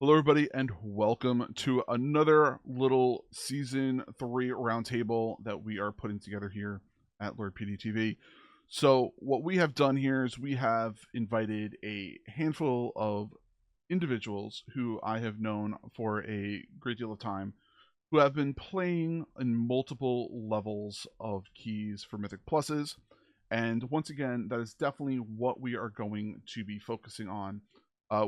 Hello, everybody, and welcome to another little season 3 roundtable that we are putting together here at Lord PeteyTV. So, what we have done here is we have invited a handful of individuals who I have known for a great deal of time who have been playing in multiple levels of keys for Mythic Pluses. And once again, that is definitely what we are going to be focusing on.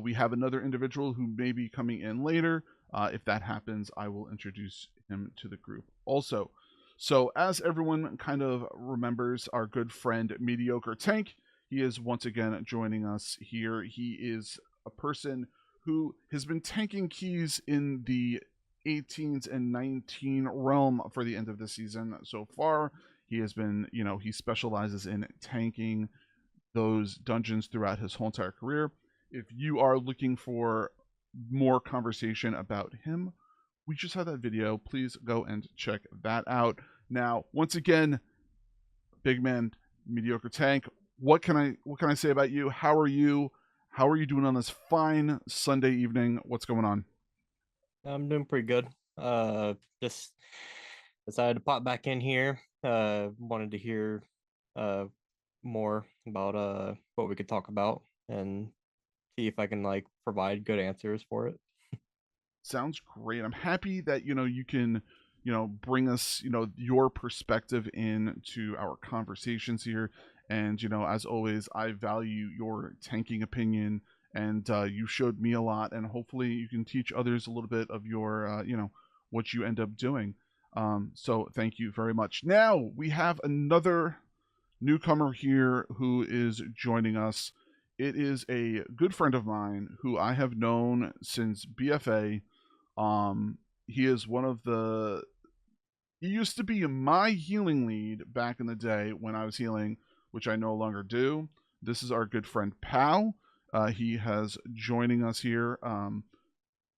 We have another individual who may be coming in later. If that happens, I will introduce him to the group also. So, as everyone kind of remembers, our good friend MediocreTank, he is once again joining us here. He is a person who has been tanking keys in the 18s and 19 realm for the end of the season so far. He has been, he specializes in tanking those dungeons throughout his whole entire career. If you are looking for more conversation about him, we just had that video. Please go and check that out. Now, once again, big man, MediocreTank, what can I say about you? How are you? How are you doing on this fine Sunday evening? What's going on? I'm doing pretty good. Just decided to pop back in here. Wanted to hear uh more about what we could talk about and see if I can like provide good answers for it. Sounds great. I'm happy that you can bring us your perspective into our conversations here. And as always, I value your tanking opinion, and you showed me a lot, and hopefully you can teach others a little bit of your what you end up doing. So thank you very much. Now we have another newcomer here who is joining us. It is a good friend of mine who I have known since BFA. He is one of the. He used to be my healing lead back in the day when I was healing, which I no longer do. This is our good friend Pao. He has joining us here,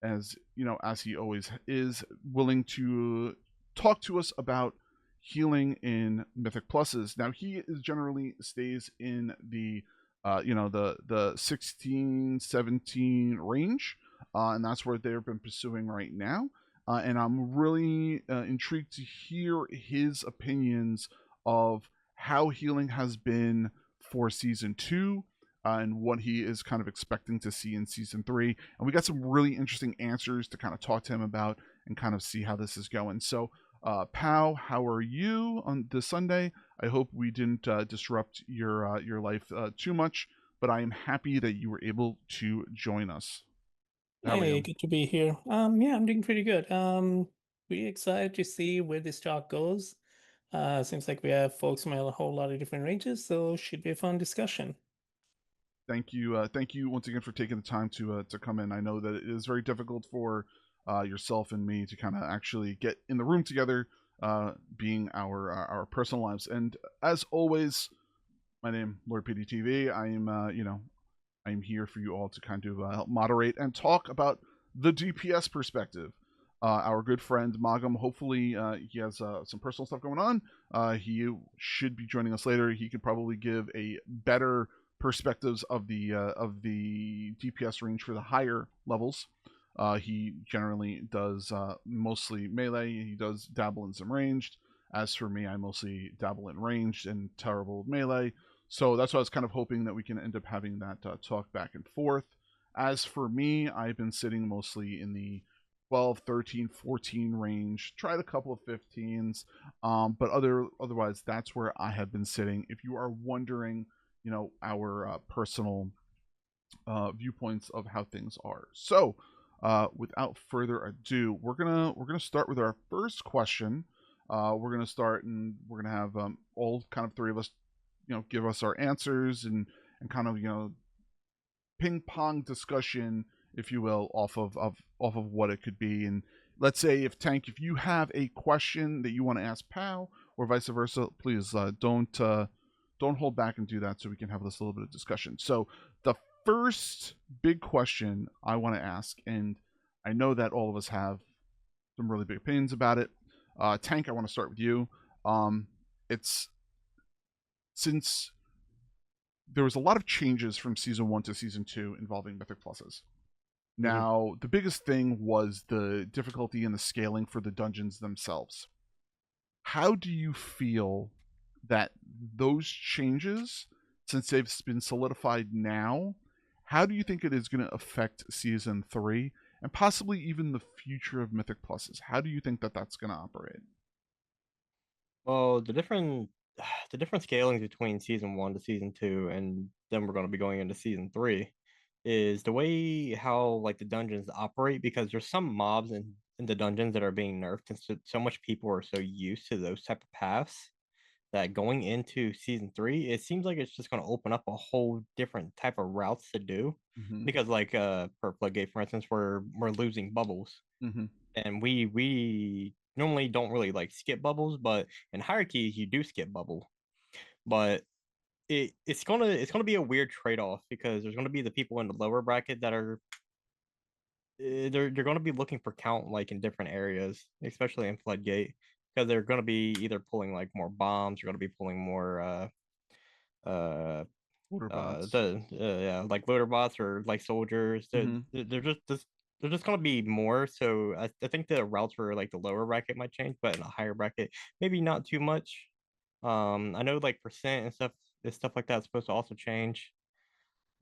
as as he always is, willing to talk to us about healing in Mythic Pluses. Now he is generally stays in the the 16, 17 range, and that's where they've been pursuing right now. And I'm really intrigued to hear his opinions of how healing has been for season 2, and what he is kind of expecting to see in season 3. And we got some really interesting answers to kind of talk to him about and kind of see how this is going. So, Pau, how are you on this Sunday? I hope we didn't disrupt your life too much, but I am happy that you were able to join us. How are Hey, you? good to be here. Yeah, I'm doing pretty good. Pretty excited to see where this talk goes. Seems like we have folks from a whole lot of different ranges, so should be a fun discussion. Thank you once again for taking the time to come in. I know that it is very difficult for yourself and me to kind of actually get in the room together, being our personal lives. And as always, my name Lord PDTV. I am I am here for you all to kind of help moderate and talk about the DPS perspective. Our good friend Magam, hopefully he has some personal stuff going on. He should be joining us later. He could probably give a better perspectives of the DPS range for the higher levels. He generally does mostly melee. He does dabble in some ranged. As for me, I mostly dabble in ranged and terrible melee. So that's why I was kind of hoping that we can end up having that talk back and forth. As for me, I've been sitting mostly in the 12, 13, 14 range. Tried a couple of 15s, but otherwise, that's where I have been sitting. If you are wondering, our personal viewpoints of how things are. So, without further ado, we're gonna start with our first question. We're gonna start, and we're gonna have all kind of three of us give us our answers, and kind of ping pong discussion, if you will, off of what it could be. And let's say, if you have a question that you want to ask Pal, or vice versa, please don't hold back and do that, so we can have this little bit of discussion. So the first big question I want to ask, and I know that all of us have some really big opinions about it. Tank, I want to start with you. It's since there was a lot of changes from season 1 to season 2 involving Mythic Pluses. Now, the biggest thing was the difficulty and the scaling for the dungeons themselves. How do you feel that those changes, since they've been solidified now, how do you think it is going to affect season 3 and possibly even the future of Mythic Pluses? How do you think that that's going to operate? Well, the different scalings between season 1 to season 2, and then we're going to be going into season 3, is the way how like the dungeons operate, because there's some mobs in the dungeons that are being nerfed, and so much people are so used to those type of paths that going into season 3, it seems like it's just going to open up a whole different type of routes to do. Mm-hmm. Because like for Floodgate, for instance, we're losing bubbles, Mm-hmm. and we normally don't really like skip bubbles, but in hierarchies you do skip bubble. But it's gonna be a weird trade-off, because there's gonna be the people in the lower bracket that are they're gonna be looking for count like in different areas, especially in Floodgate, because they're gonna be either pulling like more bombs, they're gonna be pulling more uh Order bots. yeah, like loader bots or like soldiers. Mm-hmm. They're just gonna be more. So I think the routes for like the lower bracket might change, but in a higher bracket, maybe not too much. I know like percent and stuff like that is supposed to also change.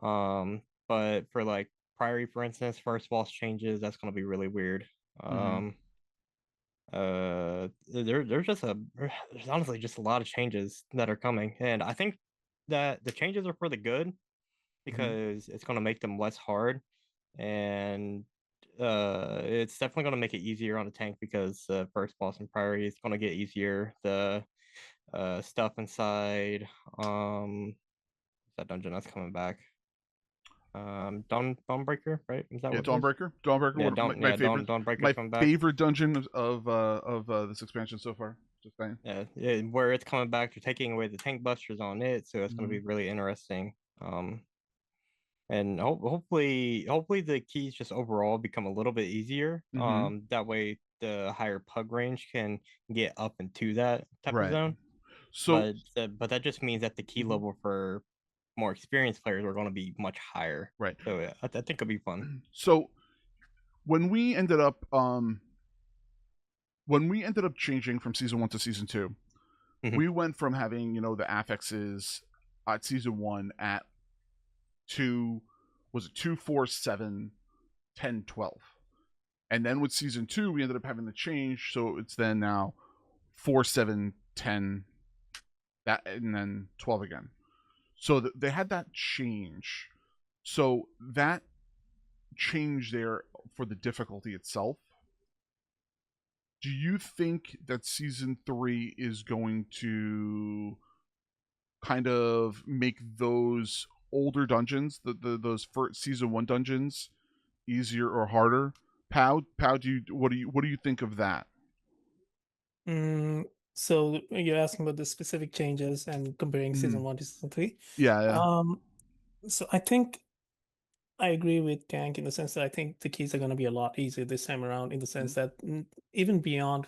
But for like Priory, for instance, first boss changes, that's gonna be really weird. Mm-hmm. There's honestly just a lot of changes that are coming, and I think that the changes are for the good, Mm-hmm. because it's going to make them less hard, and it's definitely going to make it easier on the tank, because first boss and Priory is going to get easier. The stuff inside that dungeon that's coming back, Dawnbreaker, right? Is that Yeah, what it is? Dawnbreaker. Dawnbreaker. Yeah, My favorite. Dawnbreaker's My coming back. favorite dungeon of this expansion so far. Just saying. Yeah, where it's coming back, they're taking away the tank busters on it, so it's going Mm-hmm. to be really interesting. And hopefully the keys just overall become a little bit easier. Mm-hmm. That way the higher pug range can get up into that type of Right. zone. So. But that just means that the key Mhm. level for more experienced players are going to be much higher. Right. So yeah, I think it'll be fun. So when we ended up changing from season 1 to season 2, Mhm. we went from having, the affixes at season 1 at 2, was it 2, 4, 7, 10, 12. And then with season 2, we ended up having the change, so it's then now 4, 7, 10, that, and then 12 again. So they had that change. So that change there for the difficulty itself. Do you think that season 3 is going to kind of make those older dungeons, those first season 1 dungeons, easier or harder? Pao, what do you think of that? So you're asking about the specific changes and comparing season Mm. 1 to season 3. Yeah. So I think I agree with Tank in the sense that I think the keys are going to be a lot easier this time around, in the sense that even beyond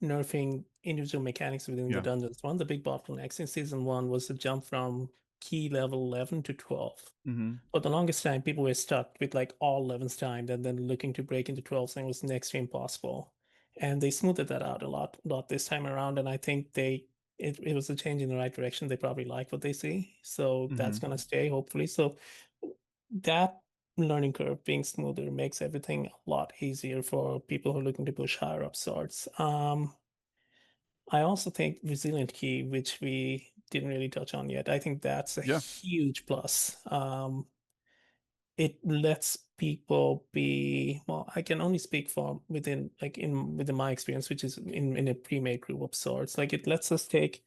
nerfing individual mechanics within the Yeah. dungeons, one of the big bottlenecks in season 1 was the jump from key level 11 to 12. Mm-hmm. For the longest time, people were stuck with like all 11s timed and then looking to break into 12s, and it was next to impossible. And they smoothed that out a lot this time around, and I think it was a change in the right direction. They probably like what they see, so that's Mm-hmm. going to stay, hopefully. So that learning curve being smoother makes everything a lot easier for people who are looking to push higher up swords. I also think resilient key, which we didn't really touch on yet, I think that's a Yeah. huge plus. It lets people be, well, I can only speak for within my experience, which is in a pre-made group of sorts. Like, it lets us take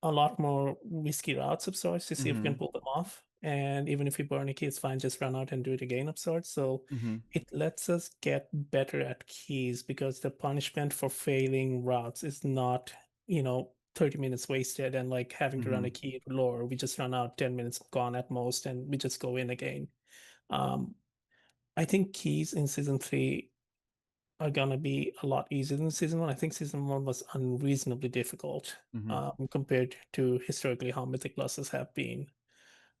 a lot more risky routes of sorts to see if we Mm-hmm. can pull them off. And even if we burn a key, it's fine, just run out and do it again of sorts. So Mm-hmm. it lets us get better at keys, because the punishment for failing routes is not, 30 minutes wasted and like having to run Mm-hmm. a key lore. We just run out, 10 minutes gone at most, and we just go in again. I think keys in season 3 are gonna be a lot easier than season 1. I think season 1 was unreasonably difficult, Mm-hmm. compared to historically how Mythic classes have been.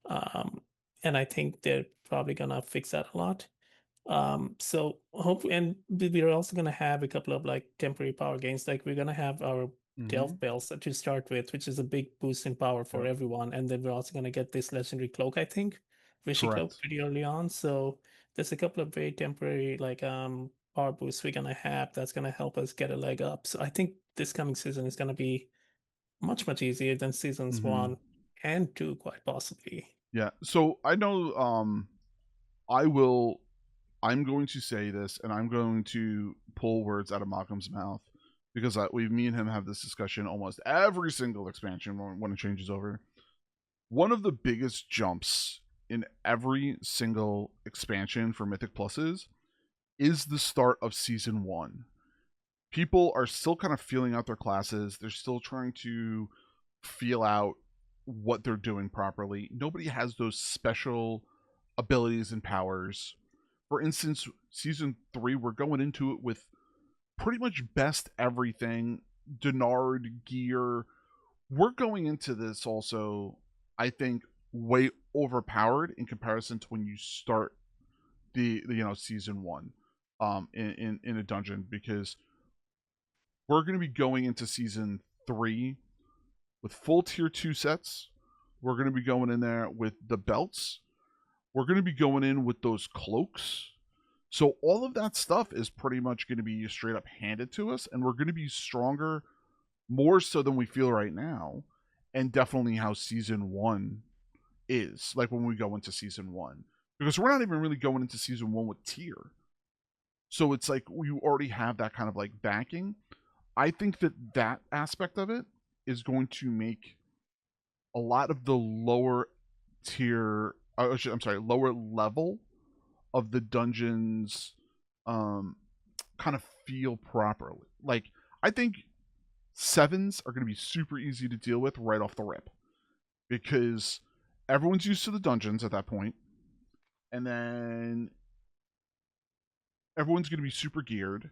Um, and I think they're probably gonna fix that a lot. So hopefully, and we're also gonna have a couple of like temporary power gains. Like we're gonna have our Delve Bells to start with, which is a big boost in power for Yep. everyone. And then we're also gonna get this legendary cloak, I think, Wishy Cloak Correct. pretty early on. So there's a couple of very temporary like power boosts we're gonna have that's gonna help us get a leg up. So I think this coming season is gonna be much easier than seasons 1 and 2, quite possibly. Yeah. So I know I'm going to say this, and I'm going to pull words out of Malcolm's mouth because me and him have this discussion almost every single expansion when it changes over. One of the biggest jumps in every single expansion for Mythic Pluses is the start of Season 1. People are still kind of feeling out their classes. They're still trying to feel out what they're doing properly. Nobody has those special abilities and powers. For instance, Season 3, we're going into it with pretty much best everything, Denard gear. We're going into this also, I think, way overpowered in comparison to when you start the Season 1 in a dungeon, because we're going to be going into Season 3 with full Tier 2 sets. We're going to be going in there with the belts. We're going to be going in with those cloaks. So all of that stuff is pretty much going to be straight up handed to us, and we're going to be stronger, more so than we feel right now, and definitely how Season 1 is, like when we go into Season 1. Because we're not even really going into Season 1 with tier. So it's like we already have that kind of like backing. I think that aspect of it is going to make a lot of the lower tier, I'm sorry, lower level of the dungeons kind of feel properly. Like, I think 7s are going to be super easy to deal with right off the rip because everyone's used to the dungeons at that point, and then everyone's going to be super geared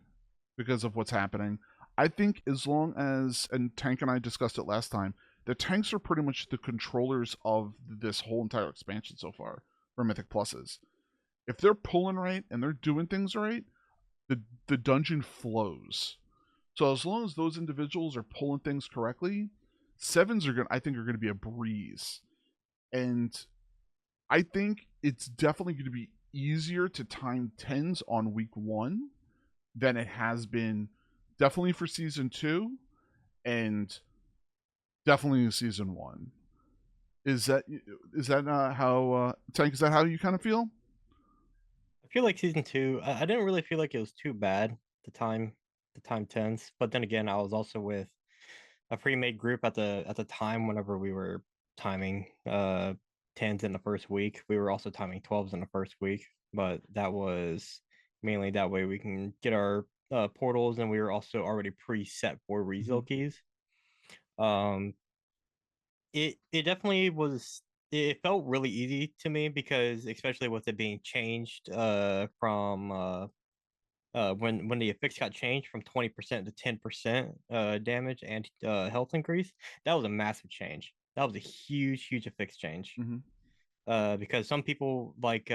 because of what's happening. I think as long as, and Tank and I discussed it last time, the tanks are pretty much the controllers of this whole entire expansion so far for Mythic Pluses. If they're pulling right and they're doing things right, the dungeon flows. So as long as those individuals are pulling things correctly, 7s I think are gonna be a breeze. And I think it's definitely gonna be easier to time 10s on week 1 than it has been definitely for season 2 and definitely in season 1. Is that how Tank, is that how you kind of feel? I feel like season 2, I didn't really feel like it was too bad the time 10s, but then again, I was also with a pre-made group at the time whenever we were timing 10s in the first week. We were also timing 12s in the first week, but that was mainly that way we can get our portals, and we were also already preset for reseal keys. It definitely was. It felt really easy to me because, especially with it being changed from when the effects got changed from 20% to 10% damage and health increase. That was a massive change. That was a huge effects change. Because some people, like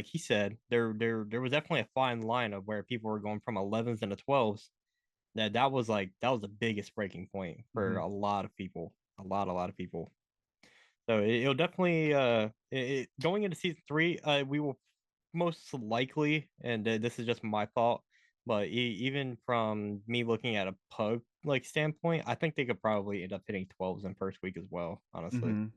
he said, there was definitely a fine line of where people were going from 11s into 12s. That was the biggest breaking point for a lot of people. A lot of people. So it'll definitely going into season 3, we will most likely, and this is just my thought, but even from me looking at a pug like standpoint, I think they could probably end up hitting 12s in first week as well. Honestly,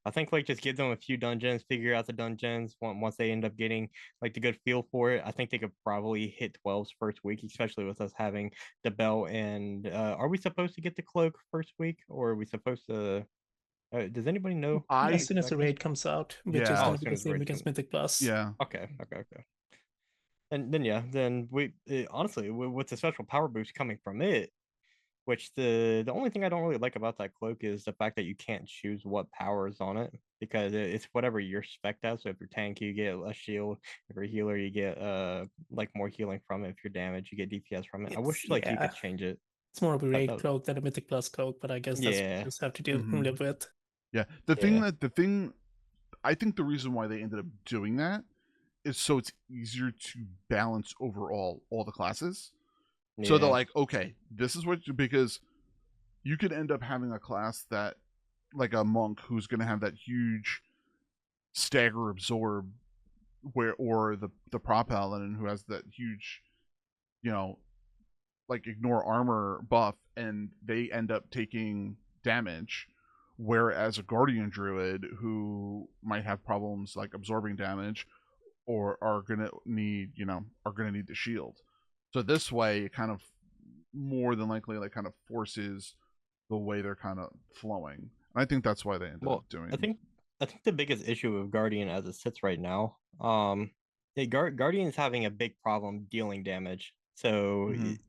I think like just give them a few dungeons, figure out the dungeons. Once they end up getting like the good feel for it, I think they could probably hit 12s first week, especially with us having the belt. And are we supposed to get the cloak first week, or are we supposed to? Does anybody know? As soon as the raid comes out, which is Yeah. going to be the same against Mythic Plus. Yeah. Okay. And then then we honestly, with the special power boost coming from it, which the only thing I don't really like about that cloak is the fact that you can't choose what power is on it, because it's whatever you're spec as. So if you're tank, you get a shield. If you're a healer, you get like more healing from it. If you're damaged, you get DPS from it. I wish like you could change it. It's more of a raid cloak than a Mythic Plus cloak, but I guess that's what you just have to deal and live with. Yeah. I think the reason why they ended up doing that so it's easier to balance overall all the classes. So they're Yeah. like, okay, this is what, because you could end up having a class that, like a monk who's going to have that huge stagger absorb, or the prop paladin who has that huge, you know, like ignore armor buff, and they end up taking damage, whereas a guardian druid who might have problems like absorbing damage, or are gonna need, the shield. So this way it kind of more than likely like kind of forces the way they're kind of flowing. And I think that's why they ended up Well, doing. I think the biggest issue with Guardian as it sits right now, Guardian's having a big problem dealing damage. So Mhm.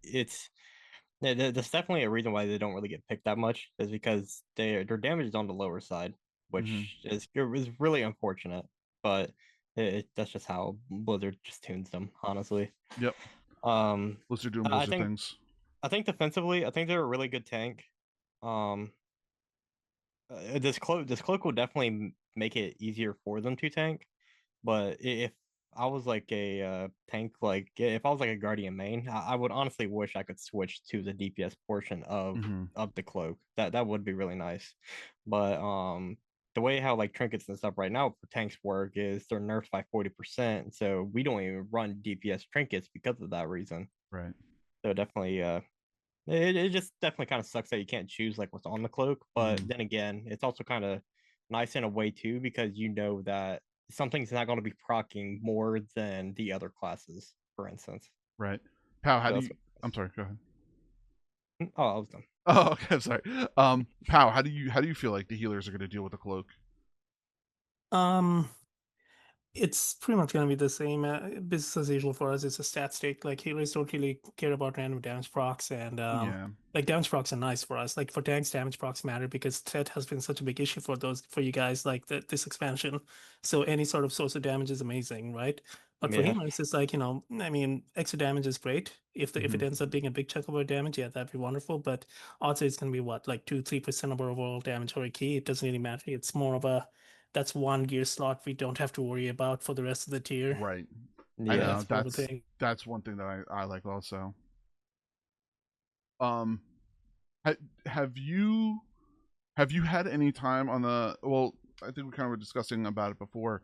that's definitely a reason why they don't really get picked that much, is because their damage is on the lower side, Mhm. which is really unfortunate. But that's just how Blizzard just tunes them, honestly. Yep. Um, Blizzard doing I Blizzard think things. I think defensively, I think they're a really good tank. Um, this cloak will definitely make it easier for them to tank. But if I was like a tank, like if I was like a guardian main, I would honestly wish I could switch to the DPS portion Mhm. of the cloak. That would be really nice. But the way how like trinkets and stuff right now for tanks work is they're nerfed by 40%. So we don't even run DPS trinkets because of that reason. Right. So definitely it just definitely kind of sucks that you can't choose like what's on the cloak. But Mhm. then again, it's also kind of nice in a way too, because you know that something's not going to be procking more than the other classes, for instance. Right. Pal, how So do that's you? I'm sorry. Go ahead. oh, I was done. Oh, okay. I'm sorry. Pal, how do you feel like the healers are going to deal with the cloak? Um, it's pretty much gonna be the same business as usual for us. It's a stat stick. Like healers don't really care about random damage procs, and Yeah. like damage procs are nice for us. Like for tanks, damage procs matter because threat has been such a big issue for you guys. Like this expansion, so any sort of source of damage is amazing, right? But for Yeah, healers, it's like I mean, extra damage is great. If it Mhm. ends up being a big chunk of our damage, yeah, that'd be wonderful. But odds are it's gonna be what, like 2-3% of our overall damage or a key. It doesn't really matter. It's more of a that's one gear slot we don't have to worry about for the rest of the tier. Right. I yeah. know That's more of a thing. that's one thing that I like also. Um, ha- have you have you had any time on the? Well, I think we kind of were discussing about it before.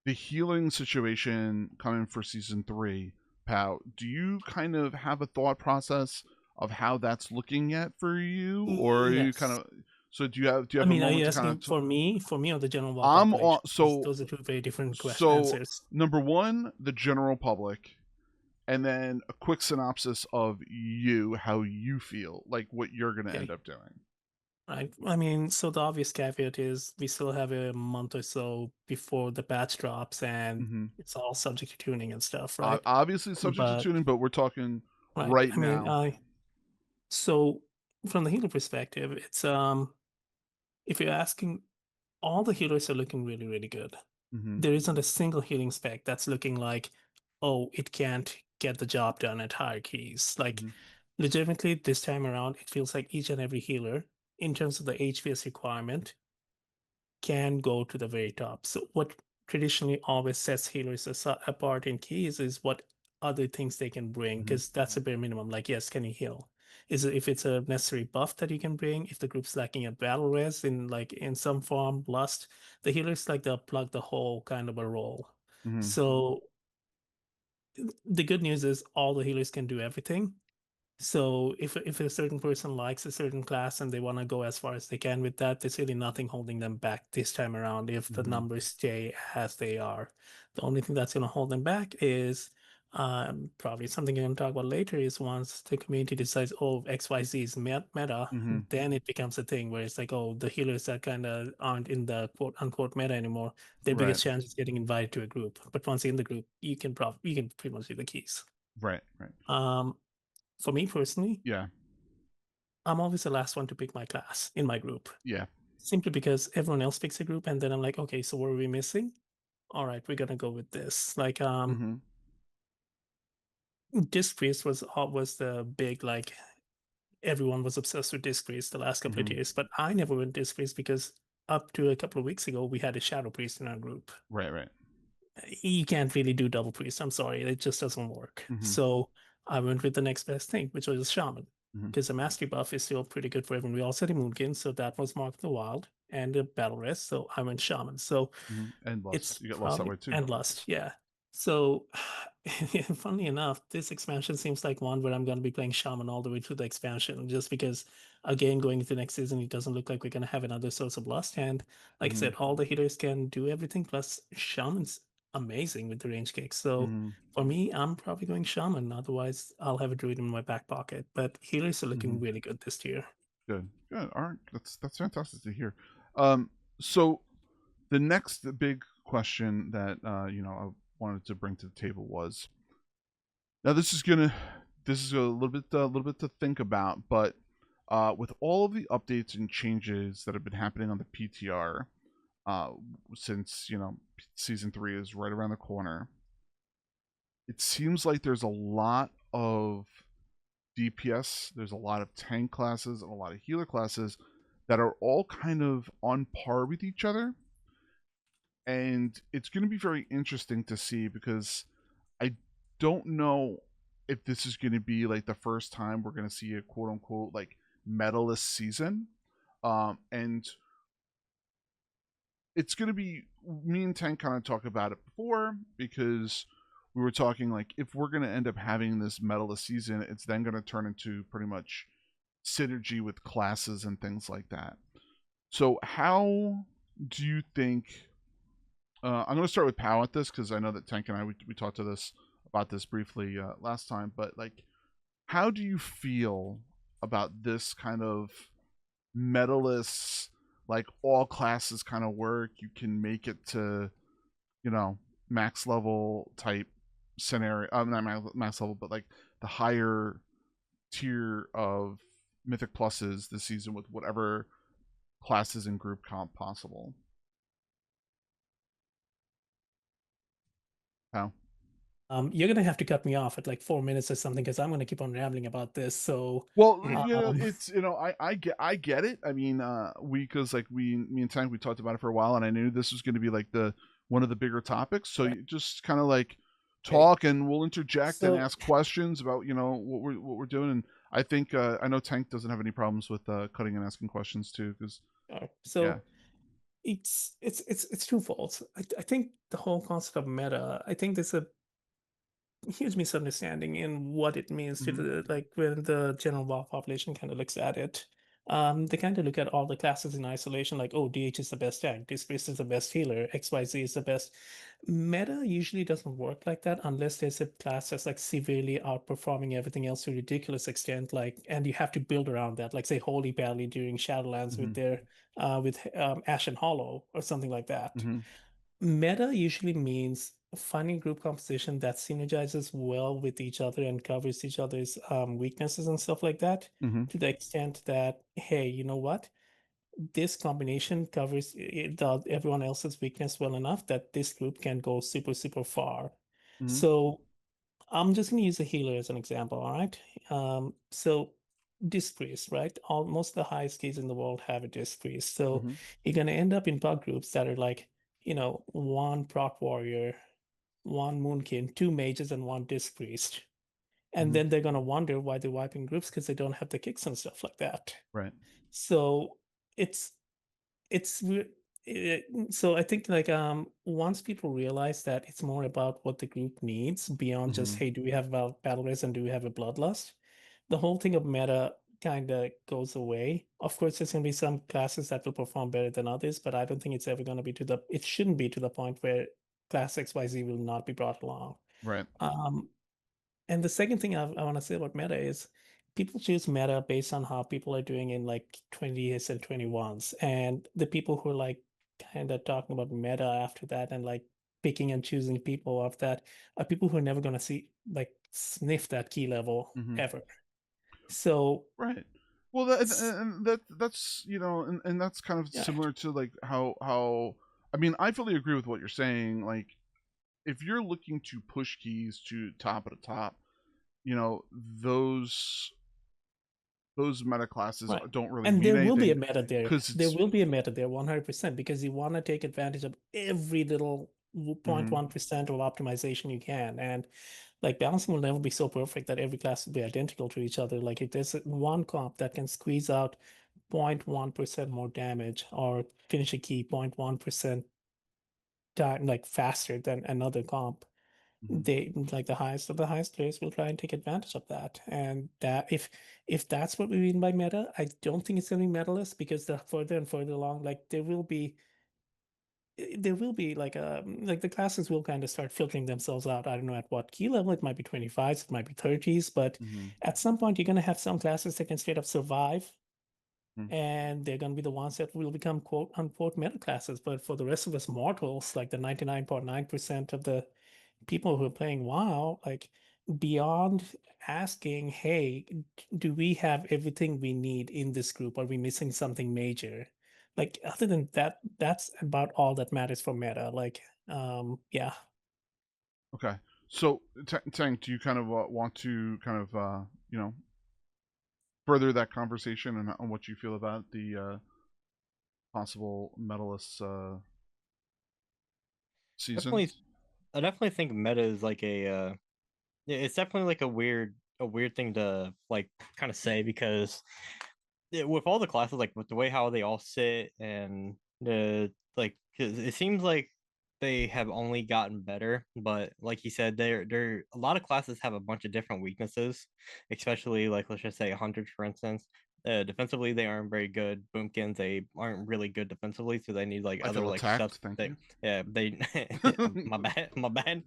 The healing situation coming for season 3, Pow. Do you kind of have a thought process of how that's looking yet for you, or are you kind Yes. of? So do you have I a mean, are moment you to kind asking of? for me, or the general WoW I'm on. population? Those are two very different question So answers. number one, the general public, and then a quick synopsis of you, how you feel, like what you're going to end Okay. up doing. Right. I mean, so the obvious caveat is we still have a month or so before the patch drops, and Mm-hmm. it's all subject to tuning and stuff, right? Obviously subject to But tuning, but we're talking right. right I mean, now. so from the healer perspective, it's if you're asking, all the healers are looking really, really good. Mm-hmm. There isn't a single healing spec that's looking like, oh, it can't get the job done at higher keys. Like, Mm-hmm. legitimately, this time around, it feels like each and every healer, in terms of the HVS requirement, can go to the very top. So, what traditionally always sets healers apart in keys is what other things they can bring, Mm-hmm. because that's a bare minimum. Like, yes, can you heal? Is it if it's a necessary buff that you can bring? If the group's lacking a battle res in some form, lust, the healers like they'll plug the whole kind of a role. Mm-hmm. So the good news is all the healers can do everything. So if a certain person likes a certain class and they want to go as far as they can with that, there's really nothing holding them back this time around if the Mm-hmm. numbers stay as they are. The only thing that's going to hold them back is probably something I'm going to talk about later is once the community decides, oh, XYZ is meta, Mm-hmm. then it becomes a thing where it's like, oh, the healers that kind of aren't in the quote unquote meta anymore, their Right. biggest chance is getting invited to a group. But once you're in the group, you can pretty much do the keys. Right. Right. Um, for me personally, Yeah. I'm always the last one to pick my class in my group, Yeah. simply because everyone else picks a group, and then I'm like, okay, so what are we missing? All right, we're gonna go with this. Like, Mm-hmm. Disc Priest was the big like everyone was obsessed with Disc Priest the last couple of Mm-hmm. years, but I never went Disc Priest because up to a couple of weeks ago we had a Shadow Priest in our group. Right. Right. you can't really do double priest. I'm sorry, it just doesn't work. Mhm. So I went with the next best thing, which was shaman, Mhm. because the mastery buff is still pretty good for everyone. We also had a moonkin, so that was Mark the Wild and a battle rest. So I went shaman. So Mhm. And lust. it's You get lust that probably way too. and lust, yeah. So funnily enough, this expansion seems like one where I'm going to be playing shaman all the way through the expansion, just because again, going into next season, it doesn't look like we're going to have another source of lust. And like I Mhm. said, all the healers can do everything. Plus, shaman's amazing with the range kicks. So Mhm. for me, I'm probably going shaman. Otherwise, I'll have a druid in my back pocket. But healers are looking Mhm. really good this year. Good. Good. All right. That's fantastic to hear. So the next big question that I wanted to bring to the table was, now this is a little bit to think about, but with all of the updates and changes that have been happening on the PTR, uh, since season 3 is right around the corner, it seems like there's a lot of DPS, there's a lot of tank classes and a lot of healer classes that are all kind of on par with each other. And it's going to be very interesting to see, because I don't know if this is going to be like the first time we're going to see a quote unquote like medalist season. And it's going to be, me and Tank kind of talked about it before, because we were talking like, if we're going to end up having this medalist season, it's then going to turn into pretty much synergy with classes and things like that. So how do you think, I'm going to start with Pao at this, because I know that Tank and we talked about this briefly last time, but like, how do you feel about this kind of medalists, like all classes kind of work, you can make it to max level type scenario, not max level, but like the higher tier of mythic pluses this season with whatever classes and group comp possible? How? You're gonna have to cut me off at like 4 minutes or something, because I'm gonna keep on rambling about this. So Well, um, it's I get it. I mean, because like me and Tank, we talked about it for a while, and I knew this was going to be like the one of the bigger topics. So right. you just kind of like Okay. talk, and we'll interject and So ask questions about what we're doing. And I think I know Tank doesn't have any problems with cutting and asking questions too, because yeah. so it's twofold. I think the whole concept of meta, I think there's a huge misunderstanding in what it means to Mm-hmm. the, like, when the general WoW population kind of looks at it. They kind of look at all the classes in isolation, like, oh, DH is the best tank, Displace is the best healer, XYZ is the best. Meta usually doesn't work like that unless there's a class that's like severely outperforming everything else to a ridiculous extent, like, and you have to build around that, like say Holy Valley during Shadowlands Mm-hmm. with their with Ashen Hollow or something like that. Mm-hmm. Meta usually means finding group composition that synergizes well with each other and covers each other's weaknesses and stuff like that, Mm-hmm. to the extent that, hey, you know what? This combination covers everyone else's weakness well enough that this group can go super, super far. Mm-hmm. So I'm just going to use a healer as an example, all right? So Disc Priest, right? Almost the highest keys in the world have a Disc Priest. So Mm-hmm. you're going to end up in bug groups that are like, one Proc Warrior, one Moonkin, two mages, and one Disc Priest. And Mm-hmm. then they're going to wonder why they're wiping groups, because they don't have the kicks and stuff like that. Right. So it's it's so I think, like, once people realize that it's more about what the group needs beyond just, Mm-hmm. hey, do we have a battle race and do we have a bloodlust, the whole thing of meta kind of goes away. Of course, there's going to be some classes that will perform better than others, but I don't think it's ever going to be it shouldn't be to the point where class XYZ will not be brought along. Right. um and the second thing I want to say about meta is, people choose meta based on how people are doing in like 20s and 21s. And the people who are like kind of talking about meta after that and like picking and choosing people of that are people who are never going to see, like, sniff that key level Mm-hmm. ever. So, Right. Well, that's and that's kind of yeah, similar to like how I mean, I fully agree with what you're saying. Like, if you're looking to push keys to top of the top, you know those meta classes right. don't really And mean there will be a anything, meta there. because There it's will be a meta there 100%, because you want to take advantage of every little 0.1% of optimization you can. And like balancing will never be so perfect that every class will be identical to each other. Like if there's one comp that can squeeze out 0.1% more damage or finish a key 0.1% time like faster than another comp, they like the highest of the highest players will try and take advantage of that. And that if that's what we mean by meta, I don't think it's gonna be metaless, because the further and further along, like there will be like the classes will kind of start filtering themselves out. I don't know at what key level. It might be 25s, it might be 30s, but at some point you're gonna have some classes that can straight up survive, and they're gonna be the ones that will become quote unquote meta classes. But for the rest of us mortals, like the 99.9% of the people who are playing WoW, like beyond asking, hey, do we have everything we need in this group? Are we missing something major? Like other than that, that's about all that matters for meta. Like, yeah. Okay. So, Tank, do you kind of want to kind of, further that conversation on what you feel about the possible medalist Definitely, seasons? I definitely think meta is like it's definitely like a weird thing to like kind of say, because with all the classes, like with the way how they all sit and the like, 'cause it seems like they have only gotten better. But like you said, they're a lot of classes have a bunch of different weaknesses, especially like let's just say hunters, for instance. Defensively, they aren't very good. Boomkins, they aren't really good defensively, so they need like I other feel like attacked. stuff. Thank They you. yeah, they my bad, my bad.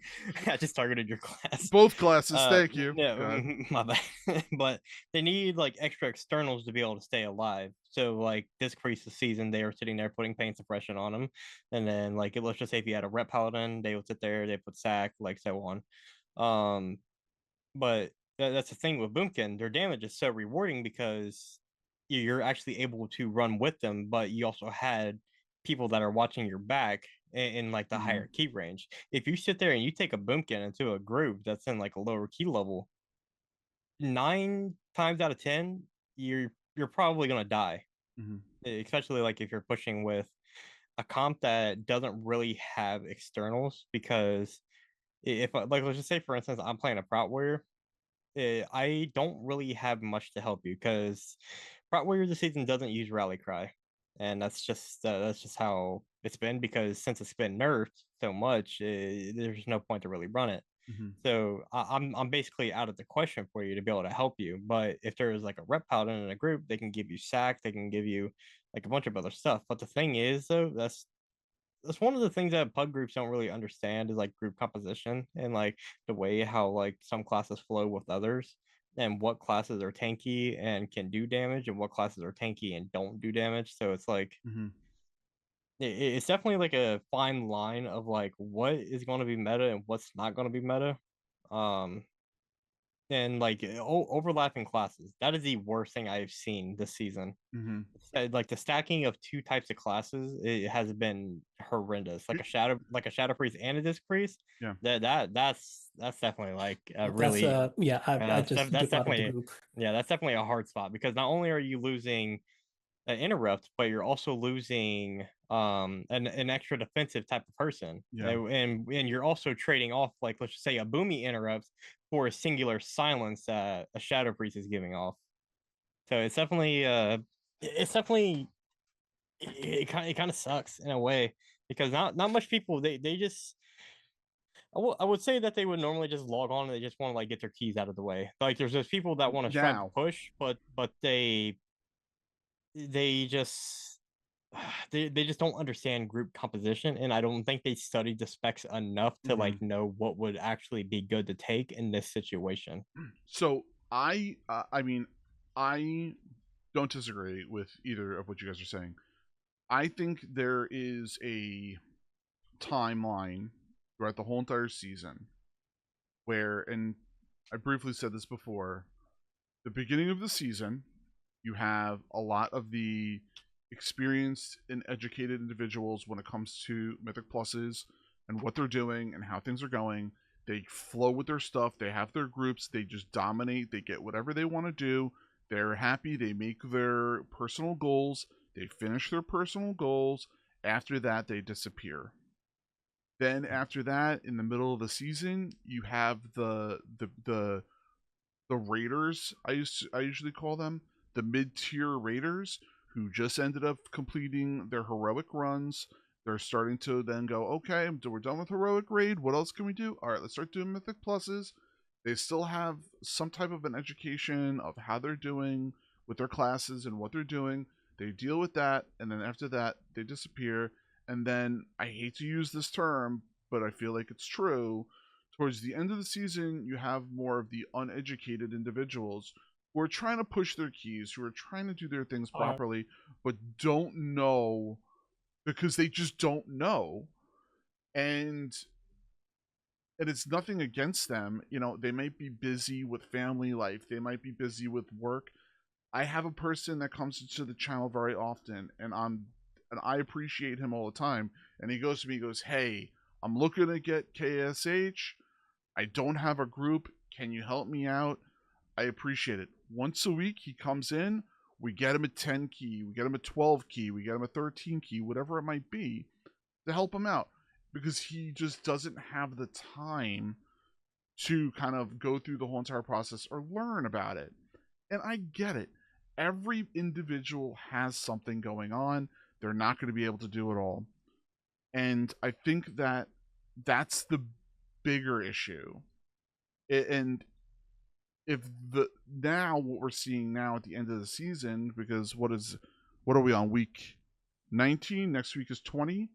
I just targeted your class. Both classes. Thank you. No, Go ahead. my bad. But they need like extra externals to be able to stay alive. So like this Crease's season, they were sitting there putting pain suppression on them, and then like let's just say if you had a rep paladin, they would sit there, they put sack, like so on. Um, but that's the thing with Boomkin, their damage is so rewarding because you're actually able to run with them, but you also had people that are watching your back in like the higher key range. If you sit there and you take a Boomkin into a group that's in like a lower key level, 9 times out of 10, you're probably gonna die. Especially like if you're pushing with a comp that doesn't really have externals, because if like let's just say for instance I'm playing a Prout Warrior, I don't really have much to help you because Prout Warrior this season doesn't use Rally Cry, and that's just how it's been, because since it's been nerfed so much, there's no point to really run it. So I'm basically out of the question for you to be able to help you. But if there's like a rep paladin in a group, they can give you sack, they can give you like a bunch of other stuff. But the thing is, though, that's one of the things that pug groups don't really understand, is like group composition and like the way how like some classes flow with others, and what classes are tanky and can do damage and what classes are tanky and don't do damage. So it's like it's definitely like a fine line of like what is going to be meta and what's not going to be meta. Um, and like overlapping classes, that is the worst thing I've seen this season. Like the stacking of two types of classes, it has been horrendous. Like a shadow priest and a disc priest. Yeah. That's definitely like That's really yeah, I just that's dip out of the definitely group. yeah, that's definitely a hard spot, because not only are you losing an interrupt, but you're also losing an extra defensive type of person. Yeah. And you're also trading off, like let's just say a boomy interrupt for a singular silence that a shadow priest is giving off. So it's definitely it kind of sucks in a way, because not much people, they just I would say that they would normally just log on and they just want to like get their keys out of the way. Like there's those people that want to try to Now. push, but they just they just don't understand group composition, and I don't think they studied the specs enough to like know what would actually be good to take in this situation. So I mean, I don't disagree with either of what you guys are saying. I think there is a timeline throughout the whole entire season where, and I briefly said this before, the beginning of the season, you have a lot of the experienced and educated individuals when it comes to Mythic Pluses and what they're doing and how things are going. They flow with their stuff. They have their groups. They just dominate. They get whatever they want to do. They're happy. They make their personal goals. They finish their personal goals. After that, they disappear. Then after that, in the middle of the season, you have the raiders. I usually call them the mid-tier raiders, who just ended up completing their heroic runs. They're starting to then go, okay, we're done with heroic raid. What else can we do? All right, let's start doing mythic pluses. They still have some type of an education of how they're doing with their classes and what they're doing. They deal with that, and then after that, they disappear. And then, I hate to use this term, but I feel like it's true, towards the end of the season, you have more of the uneducated individuals who are trying to push their keys, who are trying to do their things properly, but don't know because they just don't know. And it's nothing against them. You know, they might be busy with family life, they might be busy with work. I have a person that comes into the channel very often, and I appreciate him all the time. And he goes to me, he goes, "Hey, I'm looking to get KSH. I don't have a group. Can you help me out?" I appreciate it. Once a week, he comes in. We get him a 10 key. We get him a 12 key. We get him a 13 key, whatever it might be, to help him out. Because he just doesn't have the time to kind of go through the whole entire process or learn about it. And I get it. Every individual has something going on. They're not going to be able to do it all. And I think that that's the bigger issue. And if what we're seeing now at the end of the season, because what are we on, week 19? Next week is 20.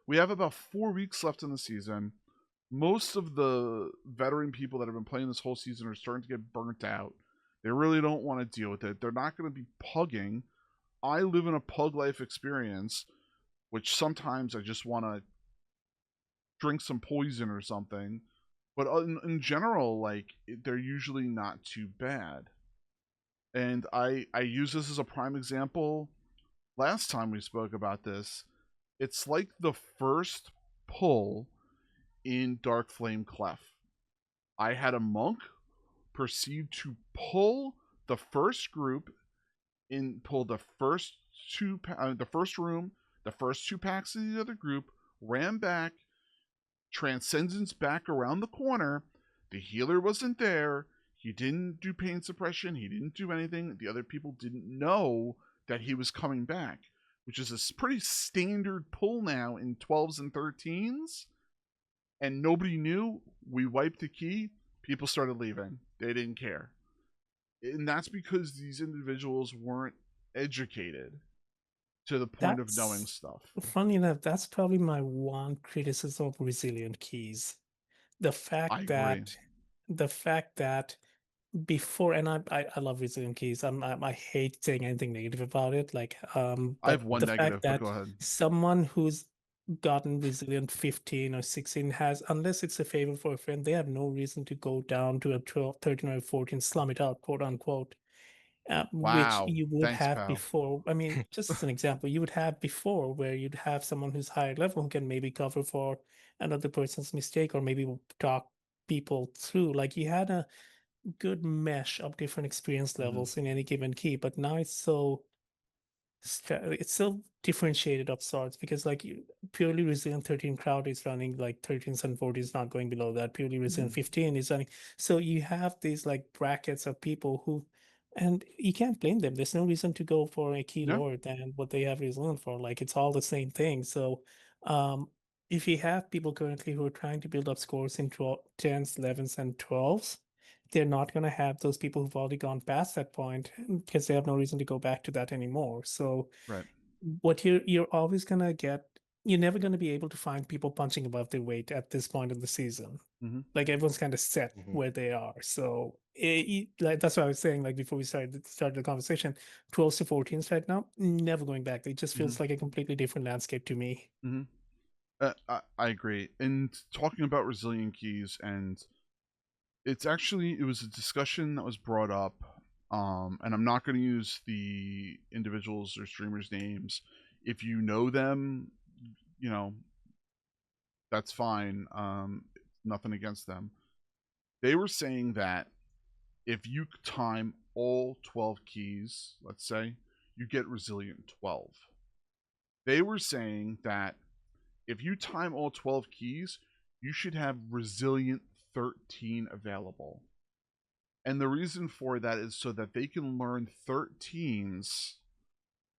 We have about 4 weeks left in the season. Most of the veteran people that have been playing this whole season are starting to get burnt out. They really don't want to deal with it. They're not going to be pugging. I live in a pug life experience, which sometimes I just want to drink some poison or something. But in general, like, they're usually not too bad. And I use this as a prime example. Last time we spoke about this, it's like the first pull in Dark Flame Clef. I had a monk proceed to pull the first group pull the first the first room, the first 2 packs of the other group, ran back, Transcendence back around the corner. The healer wasn't there. He didn't do pain suppression. He didn't do anything. The other people didn't know that he was coming back, which is a pretty standard pull now in 12s and 13s. And nobody knew. We wiped the key. People started leaving. They didn't care. And that's because these individuals weren't educated to the point of knowing stuff. Funny enough, that's probably my one criticism of resilient keys. The fact that before, and I love resilient keys. I hate saying anything negative about it. Like I have but one the negative, fact but that go ahead. someone who's gotten resilient 15 or 16 has, unless it's a favor for a friend, they have no reason to go down to a 12, 13 or 14, slum it out, quote unquote. Which Wow. you would Thanks, have pal. before. I mean, just as an example, you would have before where you'd have someone who's higher level who can maybe cover for another person's mistake or maybe talk people through. Like you had a good mesh of different experience levels in any given key, but now it's so differentiated of sorts because like purely resilient 13 crowd is running like 13s and 14s, not going below that. Purely resilient 15 is running. So you have these like brackets of people who, and you can't blame them. There's no reason to go for a key lower than what they have resilient for. Like it's all the same thing. So if you have people currently who are trying to build up scores in 10s, 11s, and 12s, they're not going to have those people who've already gone past that point because they have no reason to go back to that anymore. So what you're always going to get, you're never going to be able to find people punching above their weight at this point in the season. Like everyone's kind of set where they are. So like that's what I was saying, like before we started the conversation, 12s to 14s right now, never going back. It just feels like a completely different landscape to me. I agree. And talking about resilient keys, and it was a discussion that was brought up, and I'm not going to use the individuals or streamers' names. If you know them, you know, that's fine. Nothing against them. They were saying that if you time all 12 keys, let's say, you get resilient 12. They were saying that If you time all 12 keys, you should have resilient 13 available. And the reason for that is so that they can learn 13s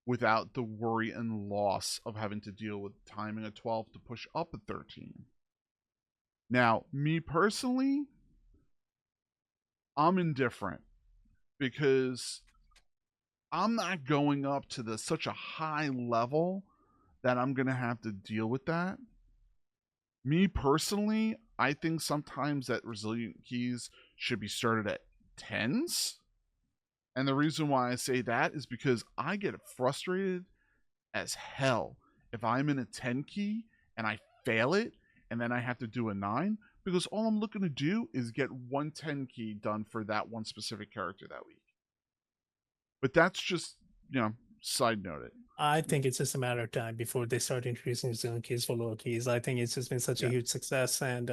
without the worry and loss of having to deal with timing a 12 to push up a 13. Now, me personally, I'm indifferent because I'm not going up to such a high level that I'm going to have to deal with that. Me personally, I think sometimes that resilient keys should be started at 10s. And the reason why I say that is because I get frustrated as hell if I'm in a 10 key and I fail it and then I have to do a 9, because all I'm looking to do is get one 10 key done for that one specific character that week. But that's just, side note it. I think it's just a matter of time before they start introducing zone keys for lower keys. I think it's just been such a huge success, and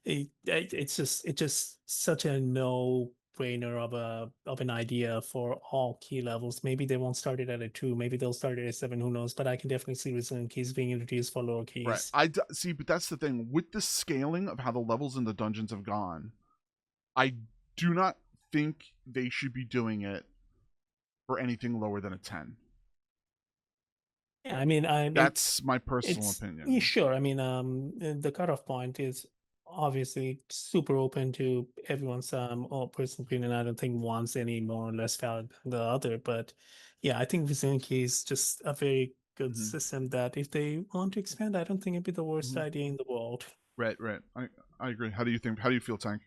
it's just such a no-brainer of an idea for all key levels. Maybe they won't start it at a 2, maybe they'll start it at 7, who knows? But I can definitely see resilient keys being introduced for lower keys. Right. See, but that's the thing with the scaling of how the levels in the dungeons have gone. I do not think they should be doing it for anything lower than a 10. Yeah, I mean, that's my personal opinion. Yeah, sure. I mean, the cutoff point is obviously super open to everyone's personal opinion. I don't think one's any more or less valid than the other. But yeah, I think Vizinki is just a very good system that if they want to expand, I don't think it'd be the worst idea in the world. Right. I agree. How do you feel, Tank?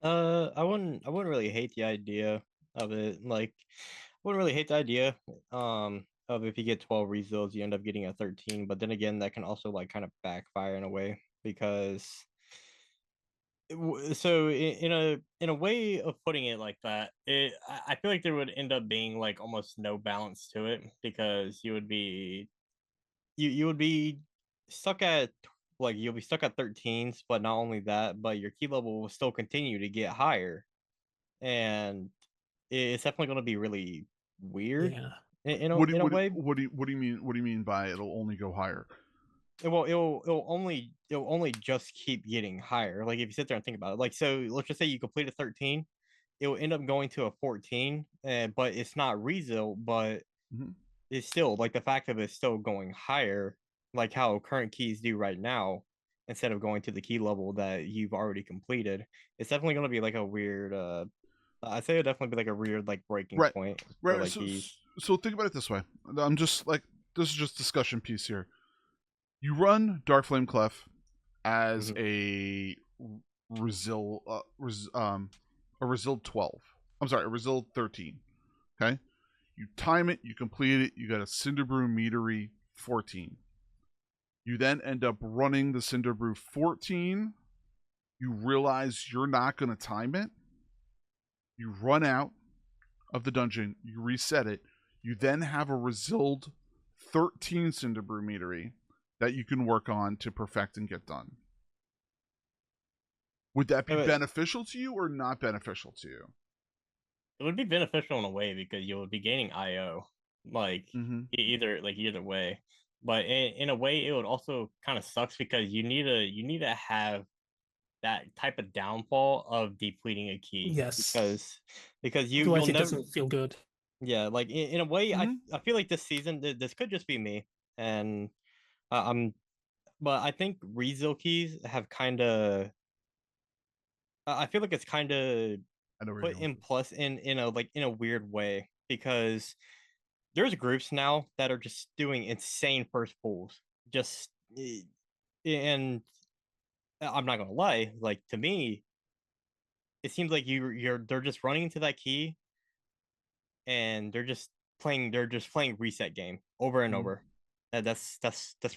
I wouldn't really hate the idea of it. Like, I wouldn't really hate the idea of if you get 12 resills, you end up getting a 13. But then again, that can also like kind of backfire in a way, because so in a way of putting it like that, I feel like there would end up being like almost no balance to it, because you would be stuck at you'll be stuck at 13s, but not only that, but your key level will still continue to get higher, and it's definitely going to be really weird. Yeah. In a way. What do you mean by it'll only go higher? It'll only just keep getting higher. Like, if you sit there and think about it, like, so let's just say you complete a 13, it will end up going to a 14, but it's not resil, but it's still like the fact of it's still going higher, like how current keys do right now, instead of going to the key level that you've already completed. It's definitely going to be like a weird I say it definitely be like a weird like breaking point for like keys. So think about it this way. I'm just like, this is just discussion piece here. You run Dark Flame Clef as a Resil a Resil 12. I'm sorry, a Resil 13. Okay? You time it, you complete it, you got a Cinderbrew Meadery 14. You then end up running the Cinderbrew 14. You realize you're not going to time it. You run out of the dungeon, you reset it. You then have a Resiled 13 Cinderbrew Meadery that you can work on to perfect and get done. Would that be beneficial to you or not beneficial to you? It would be beneficial in a way, because you would be gaining IO, like either way. But in a way, it would also kind of sucks, because you need to have that type of downfall of depleting a key. Yes. Because you'll never, doesn't feel good. Yeah, like in a way, I feel like this season, this could just be me, and but I think resil keys have kind of, I feel like it's kind of put in plus in a weird way, because there's groups now that are just doing insane first pulls, and I'm not gonna lie, like, to me, it seems like they're just running into that key, and they're just playing reset game over and over. That's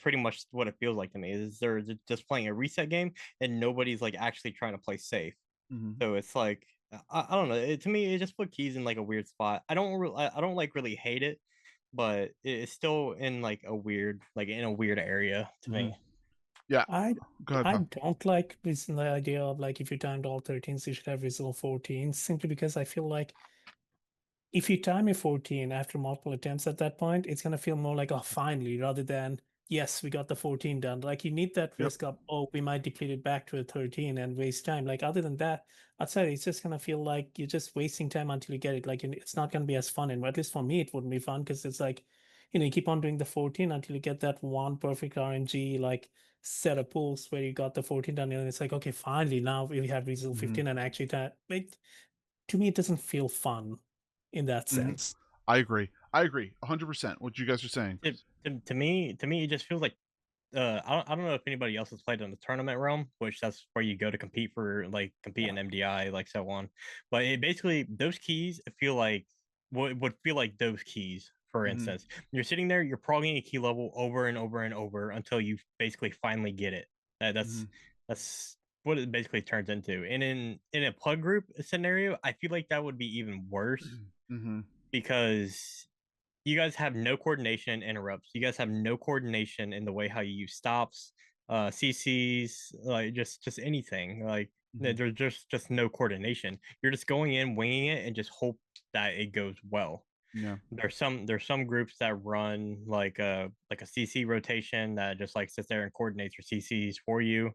pretty much what it feels like to me. Is they're just playing a reset game, and nobody's like actually trying to play safe. So it's like, I don't know. To me, it just put keys in like a weird spot. I don't like really hate it, but it's still in like a weird area to me. Yeah, I don't like the idea of like, if you timed all 13s, you should have result 14, simply because I feel like if you time a 14 after multiple attempts at that point, it's gonna feel more like, oh, finally, rather than yes, we got the 14 done. Like, you need that Yep. risk of, oh, we might deplete it back to a 13 and waste time. Like, other than that, outside, it's just gonna feel like you're just wasting time until you get it. Like, it's not gonna be as fun. And at least for me, it wouldn't be fun because it's like, you keep on doing the 14 until you get that one perfect RNG, like, set of pools where you got the 14 done. And it's like, okay, finally, now we have result 15 and actually, like, to me, it doesn't feel fun in that sense. I agree. 100%. What you guys are saying. To me, it just feels like I don't know if anybody else has played in the tournament realm, which that's where you go to compete for compete in MDI, like so on. But it basically those keys feel like would feel like those keys. For instance, you're sitting there, you're progging a key level over and over and over until you basically finally get it. That's what it basically turns into. And in a plug group scenario, I feel like that would be even worse because you guys have no coordination interrupts. You guys have no coordination in the way how you use stops, CCs, like just anything. Like there's just no coordination. You're just going in, winging it, and just hope that it goes well. Yeah. There's some groups that run like a CC rotation that just like sits there and coordinates your CCs for you.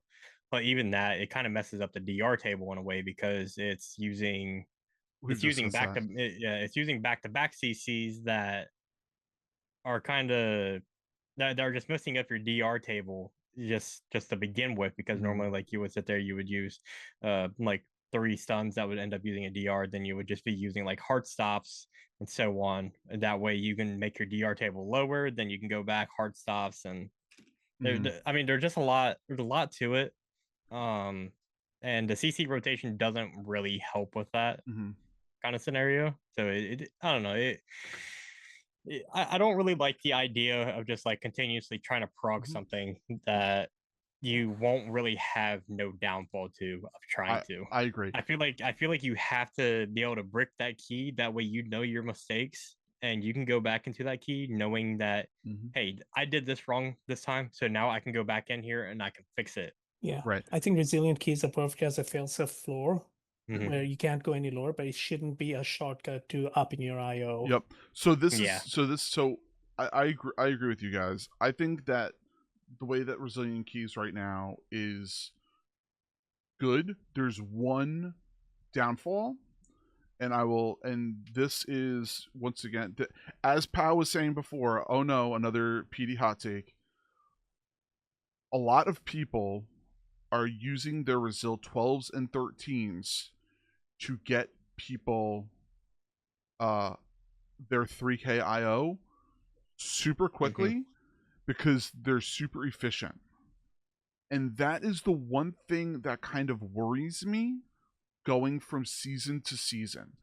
But even that, it kind of messes up the DR table in a way because it's using back to back CCs that are kind of that are just messing up your DR table just to begin with, because normally like you would sit there, you would use like 3 stuns that would end up using a DR, then you would just be using like heart stops and so on. And that way you can make your DR table lower, then you can go back heart stops, and I mean there's a lot to it. And the CC rotation doesn't really help with that kind of scenario. So I don't know. I don't really like the idea of just like continuously trying to prog something that you won't really have no downfall to of trying to. I agree. I feel like you have to be able to brick that key. That way you know your mistakes and you can go back into that key knowing that, hey, I did this wrong this time, so now I can go back in here and I can fix it. Yeah. Right. I think resilient keys are perfect as a failsafe floor where you can't go any lower, but it shouldn't be a shortcut to upping your IO. Yep. So this is so I agree with you guys. I think that the way that resilient keys right now is good. There's one downfall, and this is once again, as Pao was saying before. Oh no, another PD hot take. A lot of people are using their Resil 12s and 13s to get people their 3K IO super quickly because they're super efficient. And that is the one thing that kind of worries me going from season to season,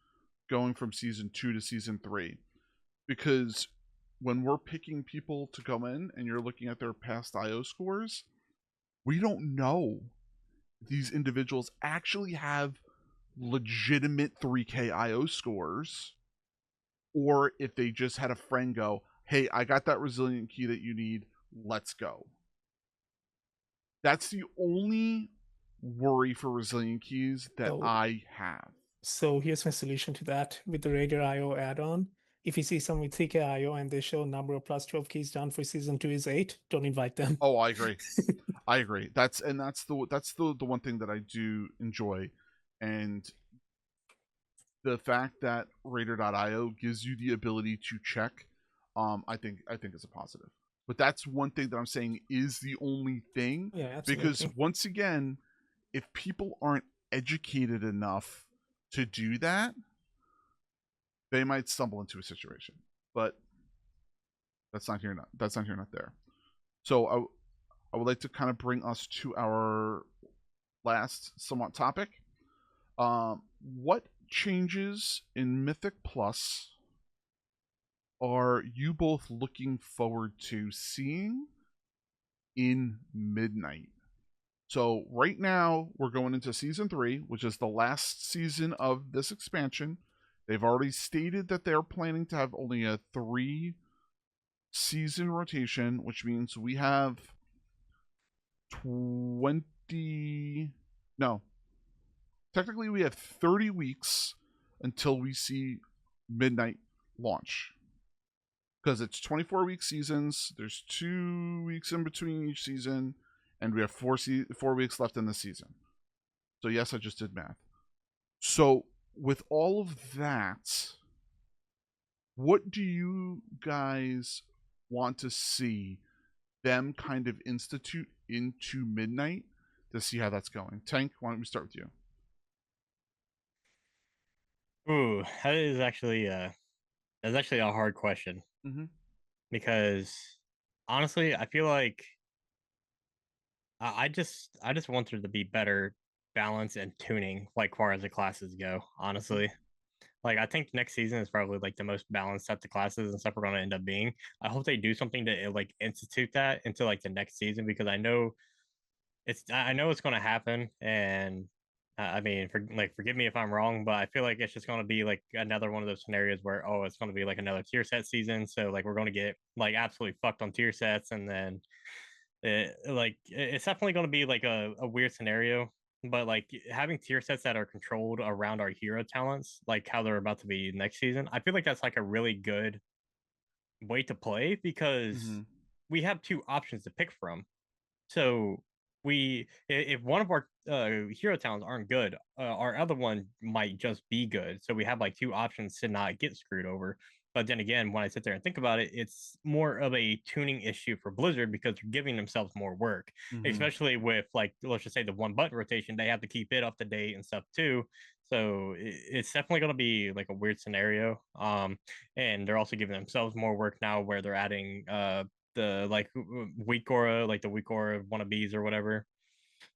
going from season 2 to season 3. Because when we're picking people to come in and you're looking at their past IO scores, we don't know if these individuals actually have legitimate 3K IO scores, or if they just had a friend go, hey, I got that resilient key that you need, let's go. That's the only worry for resilient keys that I have. So here's my solution to that. With the Raider IO add-on, if you see someone with 3K IO and they show number of plus 12 keys done for season 2 is 8, don't invite them. Oh, I agree. I agree. That's the one thing that I do enjoy. And the fact that Raider.io gives you the ability to check, I think is a positive. But that's one thing that I'm saying is the only thing. Yeah, absolutely. Because once again, if people aren't educated enough to do that, they might stumble into a situation. But that's not here, not there. So I would like to kind of bring us to our last somewhat topic. What changes in Mythic Plus are you both looking forward to seeing in Midnight? So right now we're going into season 3, which is the last season of this expansion. They've already stated that they're planning to have only a 3 season rotation, which means we have 30 weeks until we see Midnight launch. because it's 24-week seasons. There's 2 weeks in between each season, and we have 4 weeks left in the season. So yes, I just did math. So with all of that, what do you guys want to see them kind of institute into Midnight to see how that's going? Tank, why don't we start with you? Ooh, that's actually a hard question. Mm-hmm. Because honestly, I feel like I just want there to be better balance and tuning, like far as the classes go. Honestly, like I think next season is probably like the most balanced set the classes and stuff we're going to end up being. I hope they do something to like institute that into like the next season, because I know it's going to happen. And I mean, forgive me if I'm wrong, but I feel like it's just going to be like another one of those scenarios where, oh, it's going to be like another tier set season. So like we're going to get like absolutely fucked on tier sets, and then it's definitely going to be like a weird scenario. But like having tier sets that are controlled around our hero talents, like how they're about to be next season, I feel like that's like a really good way to play, because Mm-hmm. we have two options to pick from. So if one of our hero talents aren't good, our other one might just be good. So we have like two options to not get screwed over. But then again, when I sit there and think about it, it's more of a tuning issue for Blizzard, because they're giving themselves more work, Mm-hmm. especially with like, let's just say the one button rotation. They have to keep it up to date and stuff too. So it's definitely going to be like a weird scenario. And they're also giving themselves more work now, where they're adding the like weak aura, like the weak aura wannabes or whatever.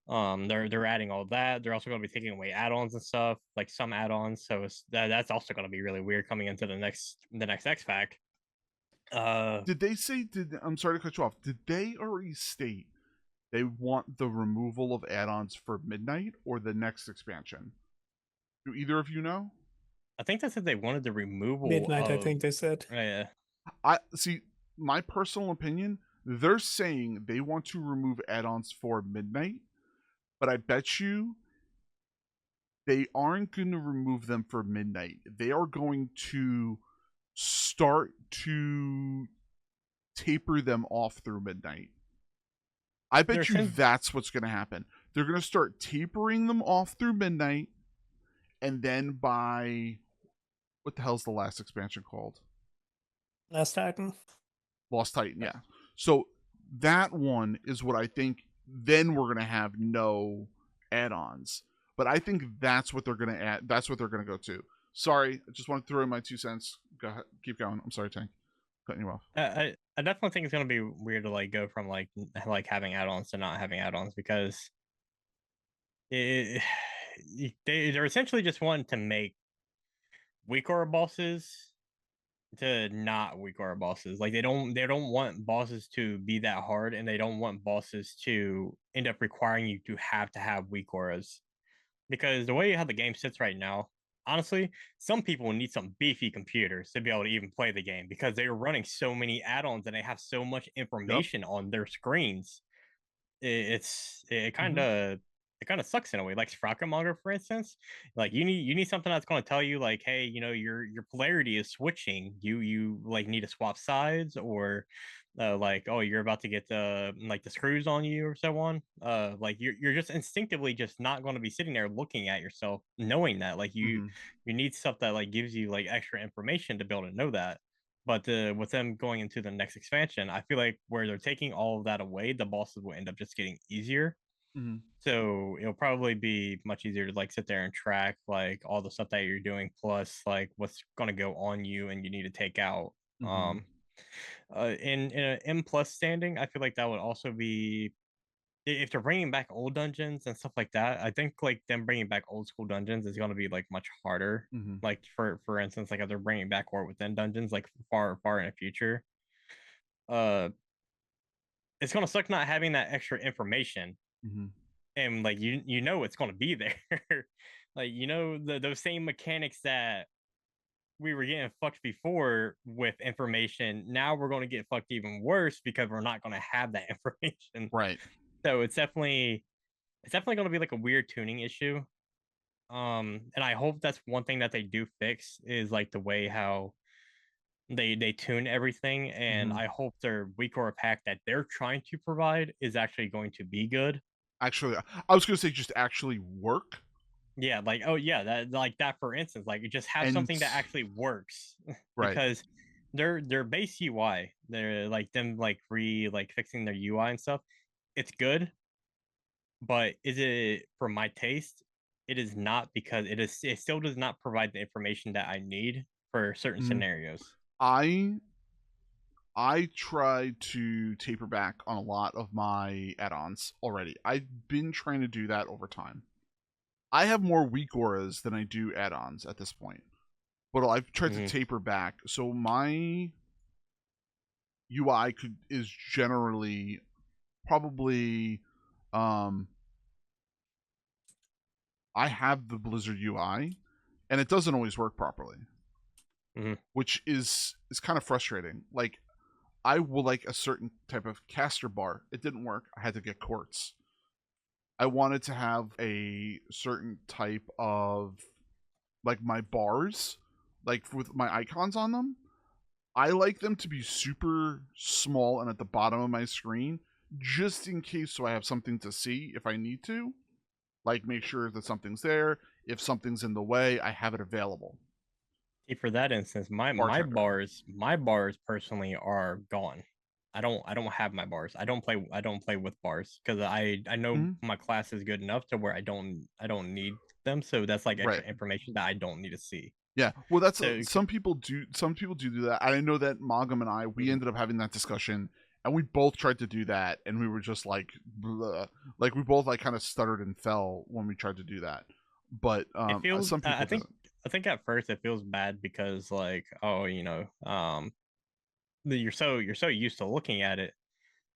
They're adding all that. They're also going to be taking away add-ons and stuff, like some add-ons. So that's also going to be really weird coming into the next X Fac. Did they say? I'm sorry to cut you off. Did they already state they want the removal of add-ons for Midnight or the next expansion? Do either of you know? I think they said they wanted the removal Midnight, I of. think they said. Yeah, I see. My personal opinion, they're saying they want to remove add-ons for Midnight, but I bet you they aren't going to remove them for Midnight. They are going to start to taper them off through Midnight. I they're bet you that's what's going to happen. They're going to start tapering them off through Midnight, and then by what the hell's the last expansion called? Last Titan. Lost Titan, yeah. So that one is what I think. Then we're gonna have no add-ons, but I think that's what they're gonna add. That's what they're gonna go to. Sorry, I just want to throw in my 2 cents. Go ahead, keep going. I'm sorry, Tank, cutting you off. I definitely think it's going to be weird to like go from like having add-ons to not having add-ons, because it, they're essentially just wanting to make weak aura bosses to not weak aura bosses. Like they don't want bosses to be that hard, and they don't want bosses to end up requiring you to have weak auras. Because the way how the game sits right now, honestly, some people need some beefy computers to be able to even play the game, because they're running so many add-ons and they have so much Yep. information on their screens. It kind Mm-hmm. of it kind of sucks in a way. Like Sprockenmonger, for instance, like you need something that's going to tell you like, hey, your polarity is switching. You like need to swap sides, or like, oh, you're about to get the like the screws on you or so on. Like you're just instinctively just not going to be sitting there looking at yourself knowing that. Like Mm-hmm. you need stuff that like gives you like extra information to be able to know that. But with them going into the next expansion, I feel like where they're taking all of that away, the bosses will end up just getting easier. Mm-hmm. So it'll probably be much easier to like sit there and track like all the stuff that you're doing, plus like what's gonna go on you and you need to take out. Mm-hmm. In an M plus standing, I feel like that would also be, if they're bringing back old dungeons and stuff like that. I think like them bringing back old school dungeons is going to be like much harder. Mm-hmm. Like for instance, like if they're bringing back War Within dungeons like far in the future, uh, it's going to suck not having that extra information. Mm-hmm. And like you know it's going to be there. Like those same mechanics that we were getting fucked before with information, now we're going to get fucked even worse because we're not going to have that information. Right. So it's definitely going to be like a weird tuning issue. And I hope that's one thing that they do fix, is like the way how they tune everything, and Mhm. I hope their WeakAura pack that they're trying to provide is actually going to be good. Actually, I was gonna say just actually work. Yeah, like, oh yeah, that, like that, for instance, like just have And something that actually works. right. Because their base UI, they're like them like fixing their UI and stuff. It's good, but is it for my taste? It is not, because it still does not provide the information that I need for certain Mm. scenarios. I tried to taper back on a lot of my add-ons already. I've been trying to do that over time. I have more weak auras than I do add-ons at this point, but I've tried to Mhm. taper back. So my UI is generally probably I have the Blizzard UI, and it doesn't always work properly, which is kind of frustrating. Like I will like a certain type of caster bar. It didn't work. I had to get quartz. I wanted to have a certain type of like my bars, like with my icons on them. I like them to be super small and at the bottom of my screen, just in case so I have something to see if I need to. Like make sure that something's there. If something's in the way, I have it available. See, for that instance, my Bar my tracker. bars my bars personally are gone. I don't have my bars. I don't play with bars because I know Mm-hmm. my class is good enough to where I don't need them. So that's like Right. extra information that I don't need to see. Yeah. Well, that's So some people do. Some people do that. I know that Mogum and I we ended up having that discussion, and we both tried to do that, and we were just like, bleh. Like we both like kind of stuttered and fell when we tried to do that. But it feels some I people think didn't. I think at first it feels bad because, like, oh, you're so used to looking at it,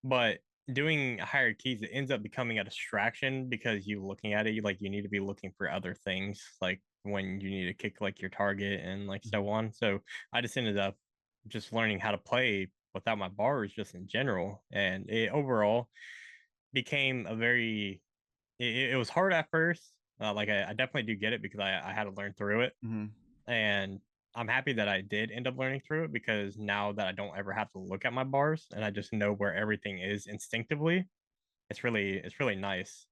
but doing higher keys, it ends up becoming a distraction because you looking at it, you need to be looking for other things, like when you need to kick like your target and like so on. So I just ended up just learning how to play without my bars just in general, and it overall became a very it was hard at first. Like I definitely do get it because I had to learn through it, Mm-hmm. and I'm happy that I did end up learning through it, because now that I don't ever have to look at my bars and I just know where everything is instinctively, it's really nice.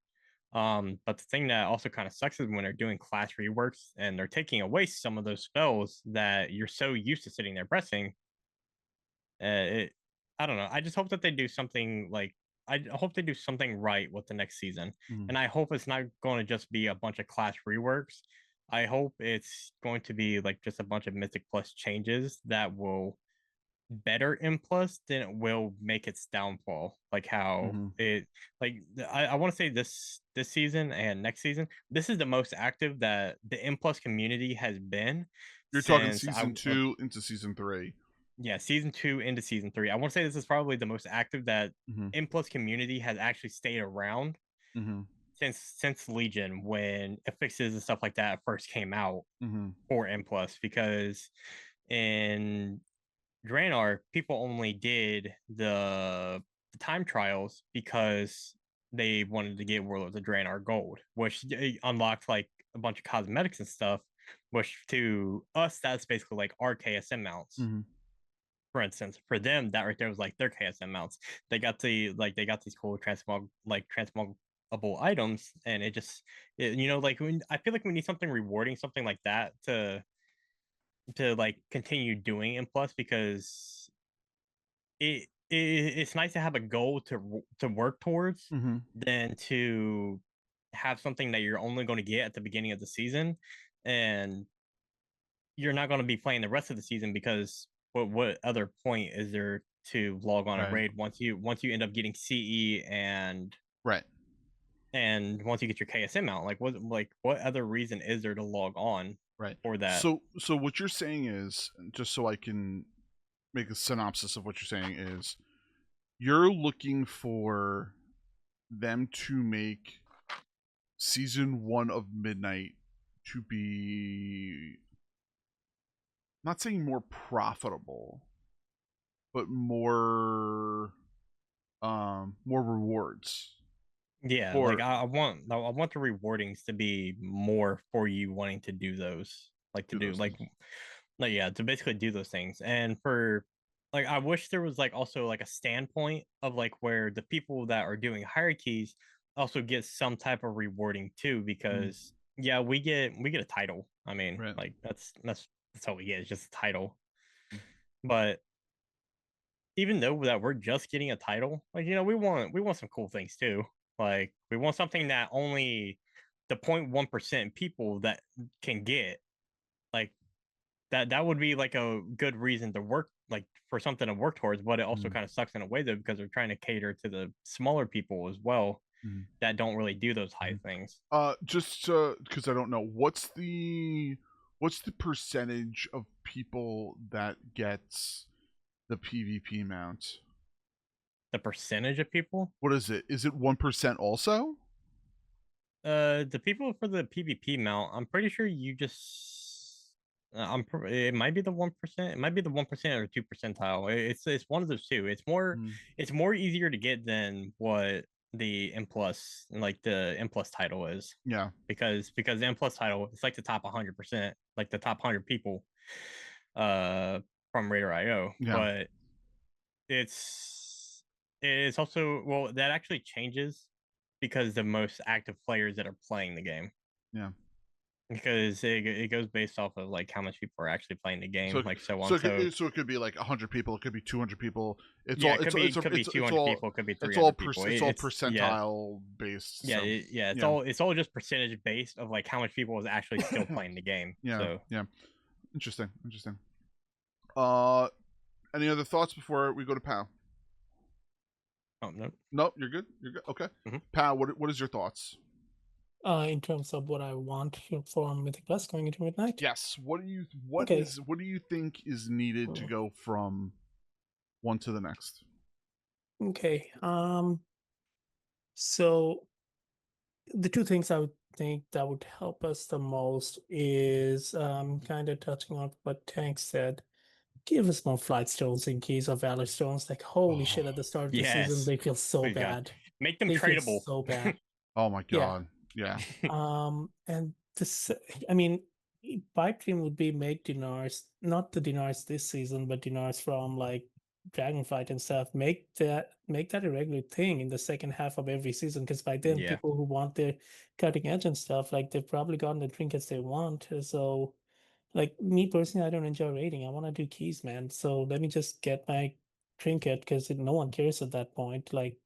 But the thing that also kind of sucks is when they're doing class reworks and they're taking away some of those spells that you're so used to sitting there pressing. It, I don't know. I just hope that they do something like I hope they do something right with the next season, Mm-hmm. and I hope it's not going to just be a bunch of class reworks. I hope it's going to be like just a bunch of Mythic Plus changes that will better M Plus than it will make its downfall. Like how Mm-hmm. it I want to say this season and next season, this is the most active that the M Plus community has been You're talking since season 2 into season 3. yeah, season 2 into season 3. I want to say this is probably the most active that Mm-hmm. M Plus community has actually stayed around Mm-hmm. since Legion, when affixes and stuff like that first came out Mm-hmm. for M Plus, because in Draenor, people only did the time trials because they wanted to get Warlords of Draenor Gold, which unlocked like a bunch of cosmetics and stuff, which to us, that's basically like our KSM mounts. Mm-hmm. For instance, for them, that right there was like their KSM mounts. They got these cool transmogable items, and like when I feel like we need something rewarding, something like that to like continue doing in plus, because it's nice to have a goal to work towards Mm-hmm. than to have something that you're only going to get at the beginning of the season, and you're not going to be playing the rest of the season, because what other point is there to log on a Right. raid once you end up getting CE Right. and once you get your KSM out? What other reason is there to log on Right. for that? So what you're saying is, just so I can make a synopsis of what you're saying, is you're looking for them to make season 1 of Midnight to be, not saying more profitable, but more rewards Yeah, like for I want the rewardings to be more for you wanting to do those, like to do do those like things. like yeah, to basically do those things. And for like, I wish there was like also like a standpoint of like where the people that are doing hierarchies also get some type of rewarding too, because yeah, we get a title. I mean, Right. like that's all we get is just a title. But even though that we're just getting a title, like we want some cool things too. Like we want something that only the 0.1% people that can get. Like that would be like a good reason to work, like for something to work towards. But it also kind of sucks in a way though, because they're trying to cater to the smaller people as well that don't really do those high things. Just because I don't know, what's the percentage of people that gets the PvP mount? The percentage of people? What is it? Is it 1% also? The people for the PvP mount, I'm pretty sure you just it might be the 1%. It might be the 1% or 2 percentile. It's one of those two. It's more easier to get than what the M plus, like the M plus title is. Yeah. Because the M plus title, it's like the top 100%, like the top 100 people from Raider.io. Yeah. But it's also, well, that actually changes because the most active players that are playing the game. Yeah. Because it goes based off of like how much people are actually playing the game, So, like so on. So it could be like 100 people, it could be 200 people. It's yeah, all it could be 200 people, it could be 300 people. It's all percentile based. Yeah, so. It's all just percentage based of like how much people is actually still playing the game. Yeah. So. Yeah. Interesting. Any other thoughts before we go to Pao? Oh no. Nope, you're good. Okay. Pao, what is your thoughts? In terms of what I want for Mythic Plus going into Midnight? Yes. What do you think is needed to go from one to the next? Okay. So the two things I would think that would help us the most is kind of touching on what Tank said. Give us more flight stones in case of valor stones. Like holy shit, at the start of the season they feel so bad. Make them tradable. So bad. Oh my god. Yeah. And this, I mean, pipe dream would be make dinars, not the dinars this season, but dinars from like Dragonflight and stuff. Make that a regular thing in the second half of every season, because by then people who want their cutting edge and stuff, like they've probably gotten the trinkets they want. So like me personally, I don't enjoy raiding. I want to do keys, man. So let me just get my trinket, because no one cares at that point. Like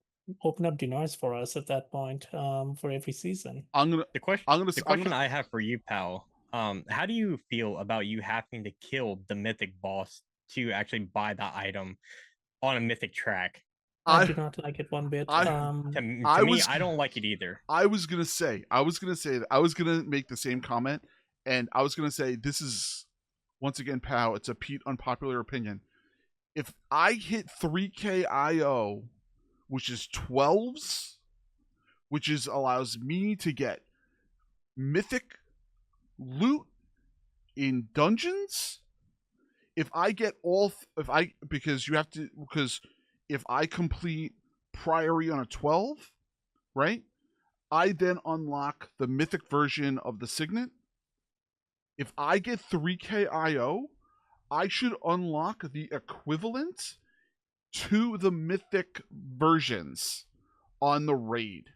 open up dinars for us at that point, for every season. The question I have for you, pal, how do you feel about you having to kill the mythic boss to actually buy the item on a mythic track? I do not like it one bit. To me, I don't like it either. I was gonna say that I was gonna make the same comment, and I was gonna say this is, once again, Pao, it's a Pete unpopular opinion. If I hit 3K IO, which is 12s, which allows me to get mythic loot in dungeons. If I get because if I complete Priory on a 12, right? I then unlock the mythic version of the Signet. If I get 3K IO, I should unlock the equivalent to the mythic versions on the raid.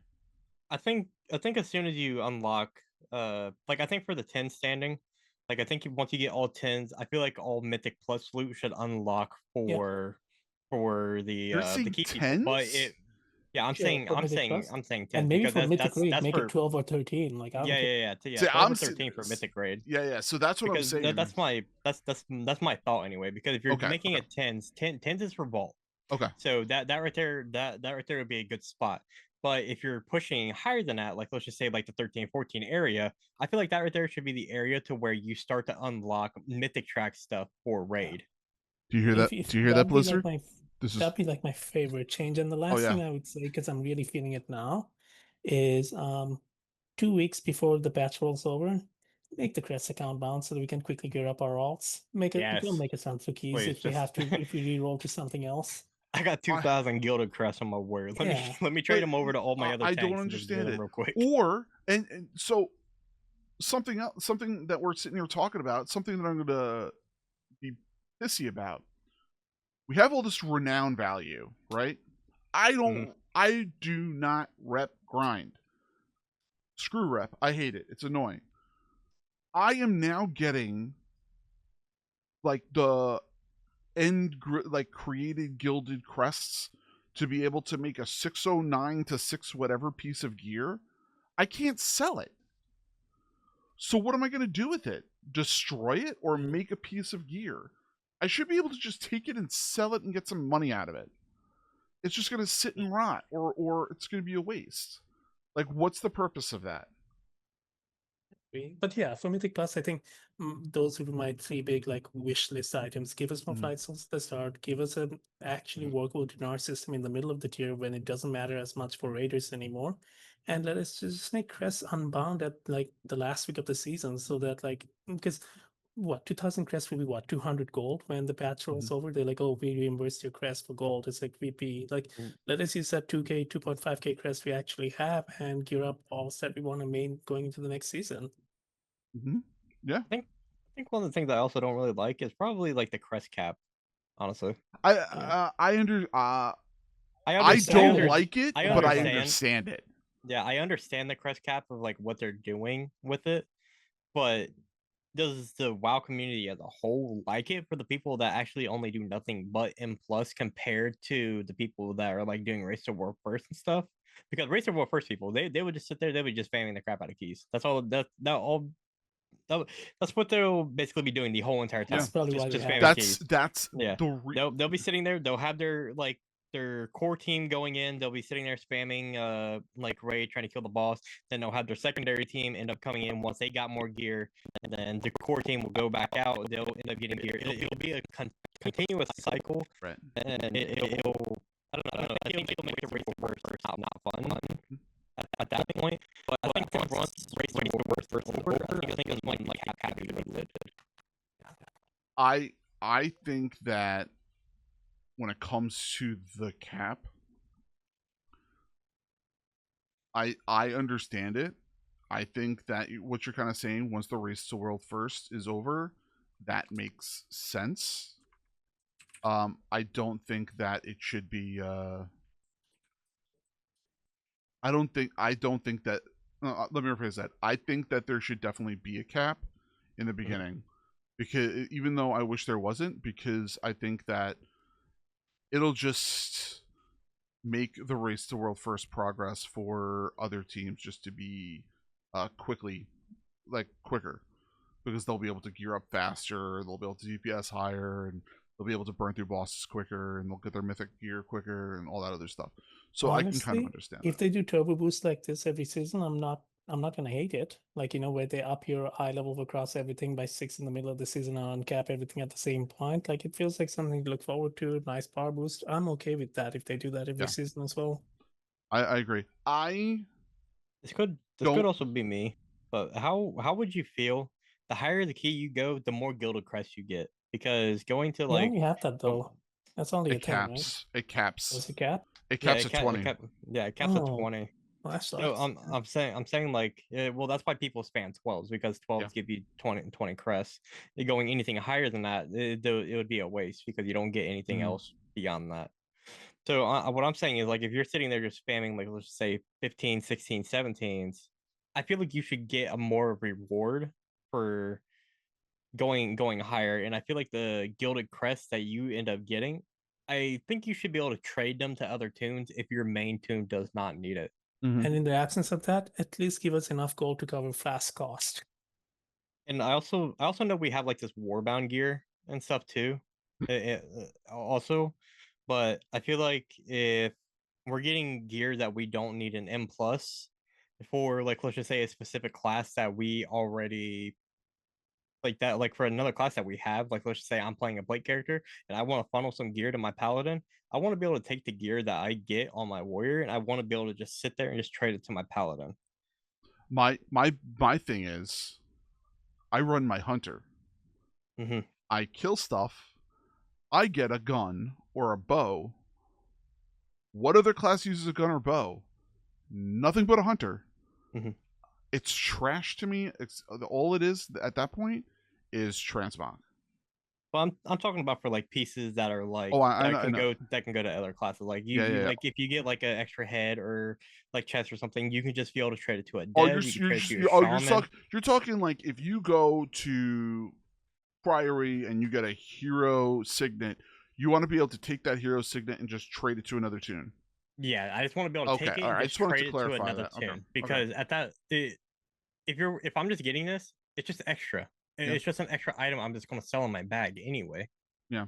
I think as soon as you unlock, like I think for the 10 standing, like I think once you get all 10s, I feel like all mythic plus loot should unlock for the key 10s? But I'm saying 10, and maybe because for mythic raid make it 12 or 13. Like 12 or 13 for mythic raid. Yeah. So that's what I'm saying. That's my thought anyway. Because if you're making it 10s is for vault. Okay. So that right there would be a good spot. But if you're pushing higher than that, like let's just say like the 13, 14 area, I feel like that right there should be the area to where you start to unlock mythic track stuff for raid. Do you hear that? Do you hear that, Blizzard? That'd be like my favorite change. And the last thing I would say, because I'm really feeling it now, is 2 weeks before the patch rolls over, make the Crest account bounce so that we can quickly gear up our alts. We'll make it sound for keys if we have to, if we re-roll to something else. I got 2,000 gilded crests on my warrior. Let me trade them over to all my other tanks. I don't understand it real quick. Or and so something else, something that we're sitting here talking about, something that I'm gonna be pissy about. We have all this renown value, right? I do not rep grind. Screw rep. I hate it. It's annoying. I am now getting like the like created gilded crests to be able to make a 609 to 6 whatever piece of gear. I can't sell it. So what am I going to do with it? Destroy it or make a piece of gear? I should be able to just take it and sell it and get some money out of it. It's just going to sit and rot, or it's going to be a waste. Like, what's the purpose of that? But yeah, for Mythic Plus, I think those would be my 3 big like wish list items. Give us more flight souls at the start. Give us an actually workable dinar system in the middle of the tier when it doesn't matter as much for raiders anymore. And let us just make crests unbound at like the last week of the season, so that like, because 2,000 crests will be 200 gold when the patch rolls over. They're like, oh, we reimbursed your crest for gold. It's like VP. Like, let us use that 2K, 2.5K crest we actually have and gear up all that we want to main going into the next season. Yeah. I think one of the things I also don't really like is probably like the crest cap, honestly. I understand, don't like it, but I understand it. Yeah, I understand the crest cap of like what they're doing with it, but does the WoW community as a whole like it for the people that actually only do nothing but M plus compared to the people that are like doing Race to War first and stuff? Because Race to War first people, they would just sit there, they would just spamming the crap out of keys. That's all. That's what they'll basically be doing the whole entire time. That's probably why just they spamming keys. That's yeah. They'll be sitting there. They'll have their like their core team going in. They'll be sitting there spamming like raid trying to kill the boss. Then they'll have their secondary team end up coming in once they got more gear, and then the core team will go back out. They'll end up getting gear. It'll be a continuous cycle, right? And it'll I don't know. I think it'll make the race first not fun at that point. But I think once race first over, I think it's like happy with it. I think that when it comes to the cap, I understand it. I think that what you're kind of saying, once the race to world first is over, that makes sense. I don't think that it should be. I don't think that. Let me rephrase that. I think that there should definitely be a cap in the beginning, because even though I wish there wasn't, because I think that it'll just make the race to world first progress for other teams just to be quicker, because they'll be able to gear up faster, they'll be able to DPS higher, and they'll be able to burn through bosses quicker, and they'll get their mythic gear quicker and all that other stuff. So honestly, I can kind of understand if they do turbo boost like this every season, I'm not gonna hate it. Like, where they up your eye level across everything by 6 in the middle of the season and uncap everything at the same point. Like, it feels like something to look forward to. Nice power boost. I'm okay with that if they do that every season as well. I agree. This could also be me, but how would you feel? The higher the key you go, the more gilded crest you get. Because going to like you have that though. That's only a 10, right? It caps. Does it cap? It caps at 20. It caps at 20. Well, that sucks. So I'm saying like, well, that's why people spam 12s, because 12s give you 20 crests. Going anything higher than that, it would be a waste, because you don't get anything else beyond that. So what I'm saying is, like, if you're sitting there just spamming, like, let's say 15, 16, 17s, I feel like you should get a more reward for going higher. And I feel like the gilded crests that you end up getting, I think you should be able to trade them to other tunes if your main tune does not need it. And in the absence of that, at least give us enough gold to cover fast cost. And I also know we have like this warbound gear and stuff too. Also, but I feel like if we're getting gear that we don't need an M plus for, like, let's just say a specific class that we already like, that, like for another class that we have, like, let's just say I'm playing a Blade character and I want to funnel some gear to my paladin, I want to be able to take the gear that I get on my warrior and I want to be able to just sit there and just trade it to my paladin. My thing is, I run my hunter. I kill stuff. I get a gun or a bow. What other class uses a gun or bow? Nothing but a hunter. It's trash to me. It's all it is at that point is transmog. Well, I'm talking about for like pieces that are like Oh, I that know. can go to other classes. Like Yeah. like if you get like an extra head or like chest or something, you can just be able to trade it to a Oh, dev. You can trade it to your shaman. you're talking like if you go to Priory and you get a hero signet, you want to be able to take that hero signet and just trade it to another tune. Yeah, I just want to be able to Okay, take it all and right. I just just wanted trade to it to clarify another that. Okay, tune because at that if I'm just getting this, it's just extra. Yeah. It's just an extra item I'm just going to sell in my bag anyway. Yeah.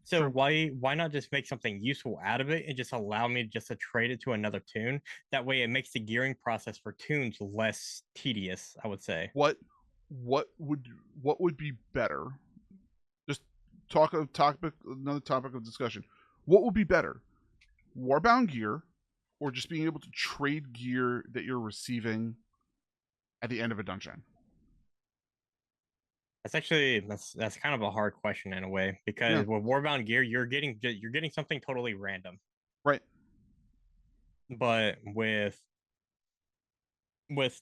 So True. why not just make something useful out of it and just allow me just to trade it to another tune? That way, it makes the gearing process for tunes less tedious. I would say. What would be better? Just another topic of discussion. What would be better, Warbound gear, or just being able to trade gear that you're receiving at the end of a dungeon? That's actually that's kind of a hard question in a way because with Warbound gear, you're getting something totally random. Right. But with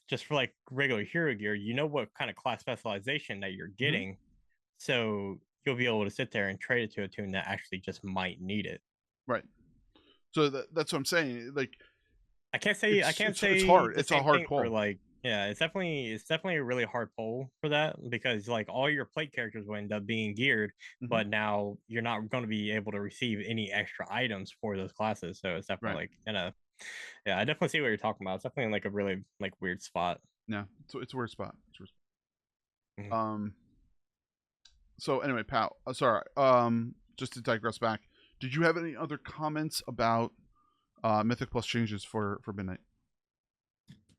just for like regular hero gear, you know what kind of class specialization that you're getting, so you'll be able to sit there and trade it to a tune that actually just might need it. Right. So that's what I'm saying. Like, I can't say it's hard. It's a hard pull. For like, yeah, it's definitely a really hard pull for that because like all your plate characters will end up being geared, but now you're not going to be able to receive any extra items for those classes. So it's definitely like yeah, I definitely see what you're talking about. It's definitely like a really like weird spot. Yeah, it's a weird spot. So anyway, Pal, sorry. Just to digress back, did you have any other comments about Mythic Plus changes for Midnight?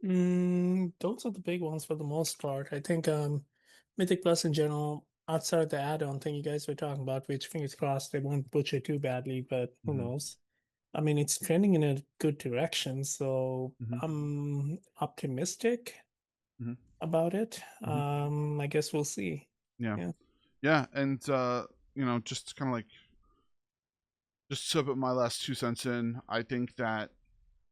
Those are the big ones for the most part. I think Mythic Plus in general, outside of the add-on thing you guys were talking about, which fingers crossed they won't butcher too badly, but who knows? I mean, it's trending in a good direction, so I'm optimistic about it. I guess we'll see. Yeah, and just kind of like just to put my last 2 cents in, I think that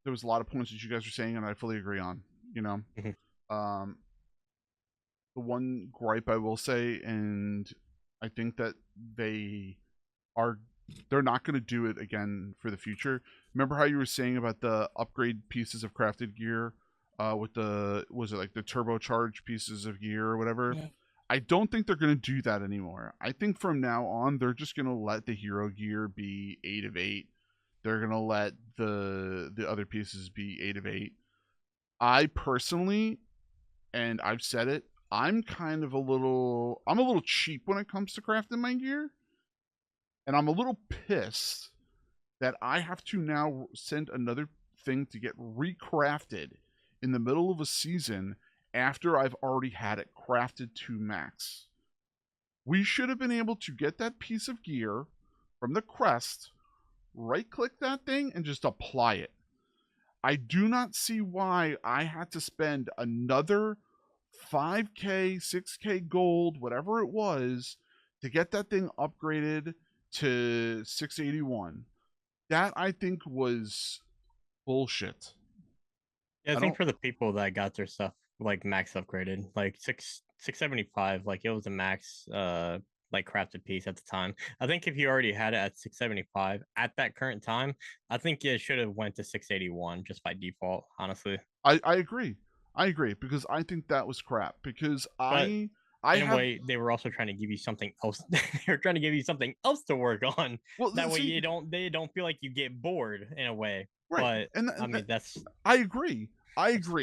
there was a lot of points that you guys were saying, and I fully agree on. The one gripe I will say, and I think that they're not going to do it again for the future. Remember how you were saying about the upgrade pieces of crafted gear with was it like the turbocharged pieces of gear or whatever? Yeah. I don't think they're going to do that anymore. I think from now on, they're just going to let the hero gear be 8 of 8. They're going to let the other pieces be 8 of 8. I personally, and I've said it, I'm a little cheap when it comes to crafting my gear. And I'm a little pissed that I have to now send another thing to get recrafted in the middle of a season after I've already had it crafted to max. We should have been able to get that piece of gear from the crest, right-click that thing, and just apply it. I do not see why I had to spend another 5K, 6K gold, whatever it was, to get that thing upgraded to 681. That I think was bullshit. Yeah, I think for the people that got their stuff like max upgraded, like 675, like it was a max like crafted piece at the time. I think if you already had it at 675 at that current time, I think it should have went to 681 just by default, honestly. I agree. I agree because I think that was crap because in a way, they were also trying to give you something else. They were trying to give you something else to work on. Well, that way they don't feel like you get bored in a way. Right. But I mean, I agree.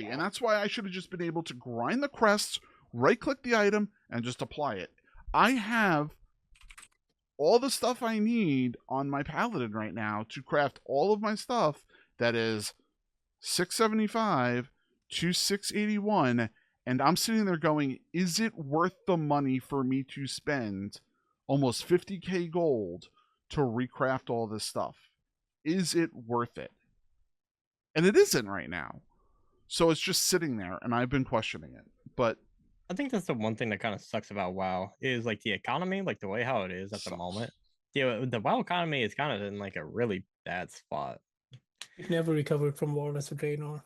And that's why I should have just been able to grind the crests, right click the item, and just apply it. I have all the stuff I need on my paladin right now to craft all of my stuff that is 675 to 681, and I'm sitting there going, is it worth the money for me to spend almost 50k gold to recraft all this stuff? Is it worth it? And it isn't right now. So it's just sitting there, and I've been questioning it. But I think that's the one thing that kind of sucks about WoW is like the economy, like the way how it is at the moment. The WoW economy is kind of in like a really bad spot. It never recovered from War Vs. Draenor.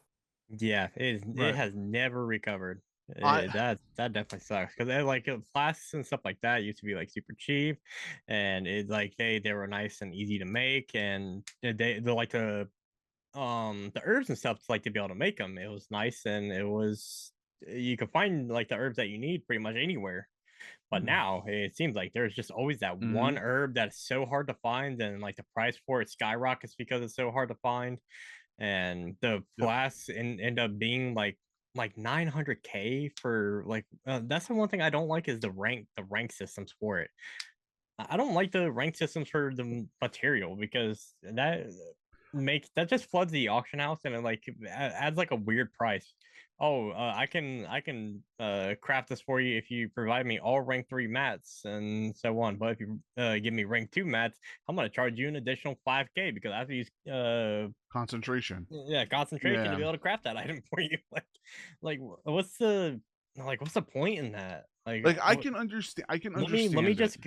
Yeah, it has never recovered. That definitely sucks because like flasks and stuff like that used to be like super cheap, and it's like they were nice and easy to make, and they like the herbs and stuff like to be able to make them. It was nice, and it was you could find like the herbs that you need pretty much anywhere. But now it seems like there's just always that one herb that's so hard to find, and like the price for it skyrockets because it's so hard to find. And the flasks end up being like 900K for like that's the one thing I don't like is the rank systems for it. I don't like the rank systems for the material because that just floods the auction house and it like adds like a weird price. Oh, I can craft this for you if you provide me all rank 3 mats and so on. But if you give me rank 2 mats, I'm gonna charge you an additional 5K because I have to use concentration. Yeah, concentration to be able to craft that item for you. Like what's the point in that? Like I can understand. Let me just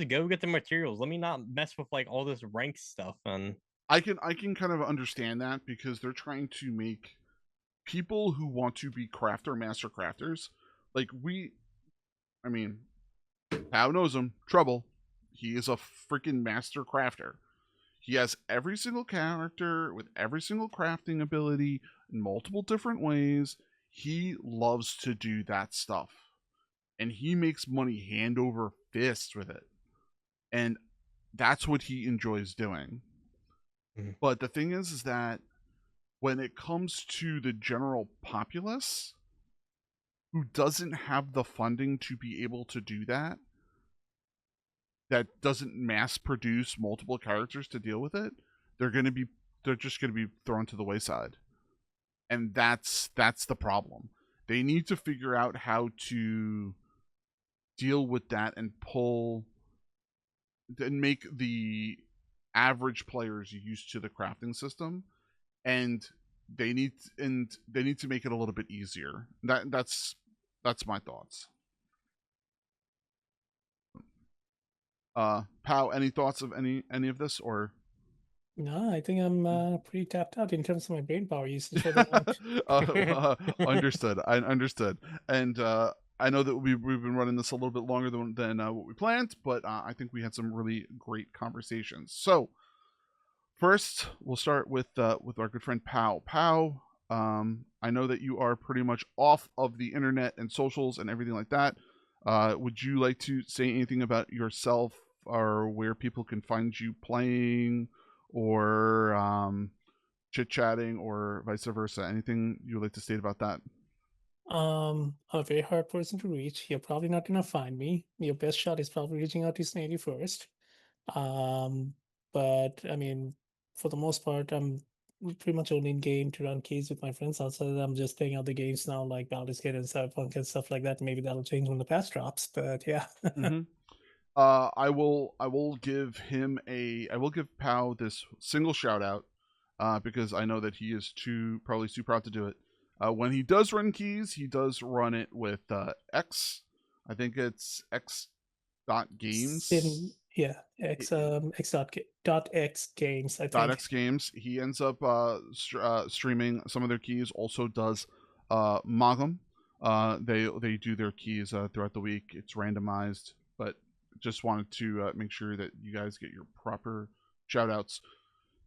go get the materials. Let me not mess with like all this rank stuff. And I can kind of understand that because they're trying to make people who want to be master crafters, like I mean, Pao knows him. Trouble. He is a freaking master crafter. He has every single character with every single crafting ability in multiple different ways. He loves to do that stuff. And he makes money hand over fist with it. And that's what he enjoys doing. But the thing is that when it comes to the general populace who doesn't have the funding to be able to do that doesn't mass produce multiple characters to deal with it, they're just going to be thrown to the wayside. And that's the problem. They need to figure out how to deal with that and make the average players used to the crafting system, and they need to make it a little bit easier. That's my thoughts. Pao, any thoughts of any of this? Or no, I think I'm pretty tapped out in terms of my brain power usage for the understood. I understood, and I know that we've been running this a little bit longer than what we planned, but I think we had some really great conversations. So first, we'll start with our good friend Pao. Pao, I know that you are pretty much off of the internet and socials and everything like that. Would you like to say anything about yourself or where people can find you playing or chit-chatting or vice versa? Anything you would like to state about that? I'm a very hard person to reach. You're probably not gonna find me. Your best shot is probably reaching out to Snady first. But I mean, for the most part, I'm pretty much only in game to run keys with my friends. Outside of that, I'm just playing other games now, like Baldur's Gate and Cyberpunk and stuff like that. Maybe that'll change when the patch drops. But yeah. I will give Pao this single shout out because I know that he is probably too proud to do it. When he does run keys, he does run it with X. I think it's X.games. X games. I think X games. He ends up streaming some of their keys. Also does Magum. They do their keys throughout the week. It's randomized, but just wanted to make sure that you guys get your proper shout outs.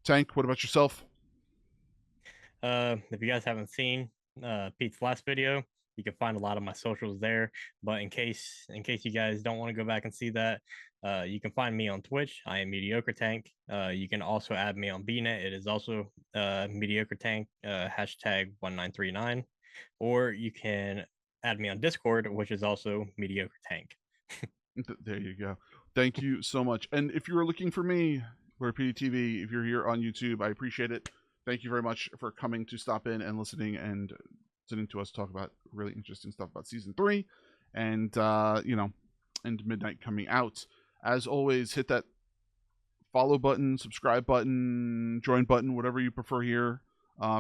Tank, what about yourself? If you guys haven't seen Pete's last video, you can find a lot of my socials there. But in case you guys don't want to go back and see that, you can find me on Twitch. I am MediocreTank. You can also add me on BNet. It is also MediocreTank #1939, or you can add me on Discord, which is also MediocreTank. There you go. Thank you so much. And if you were looking for me, we're PeteyTV. If you're here on YouTube, I appreciate it. Thank you very much for coming to stop in and listening and to us talk about really interesting stuff about season 3 and and Midnight coming out. As always, hit that follow button, subscribe button, join button, whatever you prefer here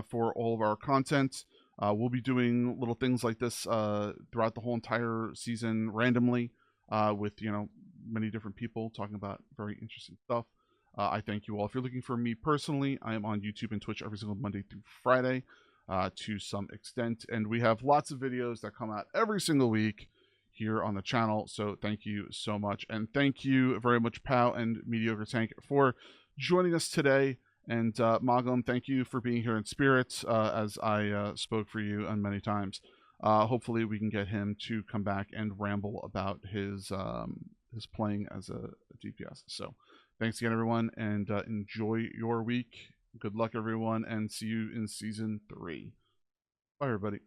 for all of our content. We'll be doing little things like this throughout the whole entire season randomly with many different people talking about very interesting stuff. I thank you all. If you're looking for me personally, I am on YouTube and Twitch every single Monday through Friday. to some extent. And we have lots of videos that come out every single week here on the channel. So thank you so much. And thank you very much, Pao and MediocreTank, for joining us today. And Magam, thank you for being here in spirit, as I spoke for you many times. Hopefully we can get him to come back and ramble about his playing as a DPS. So thanks again, everyone, and enjoy your week. Good luck, everyone, and see you in Season 3. Bye, everybody.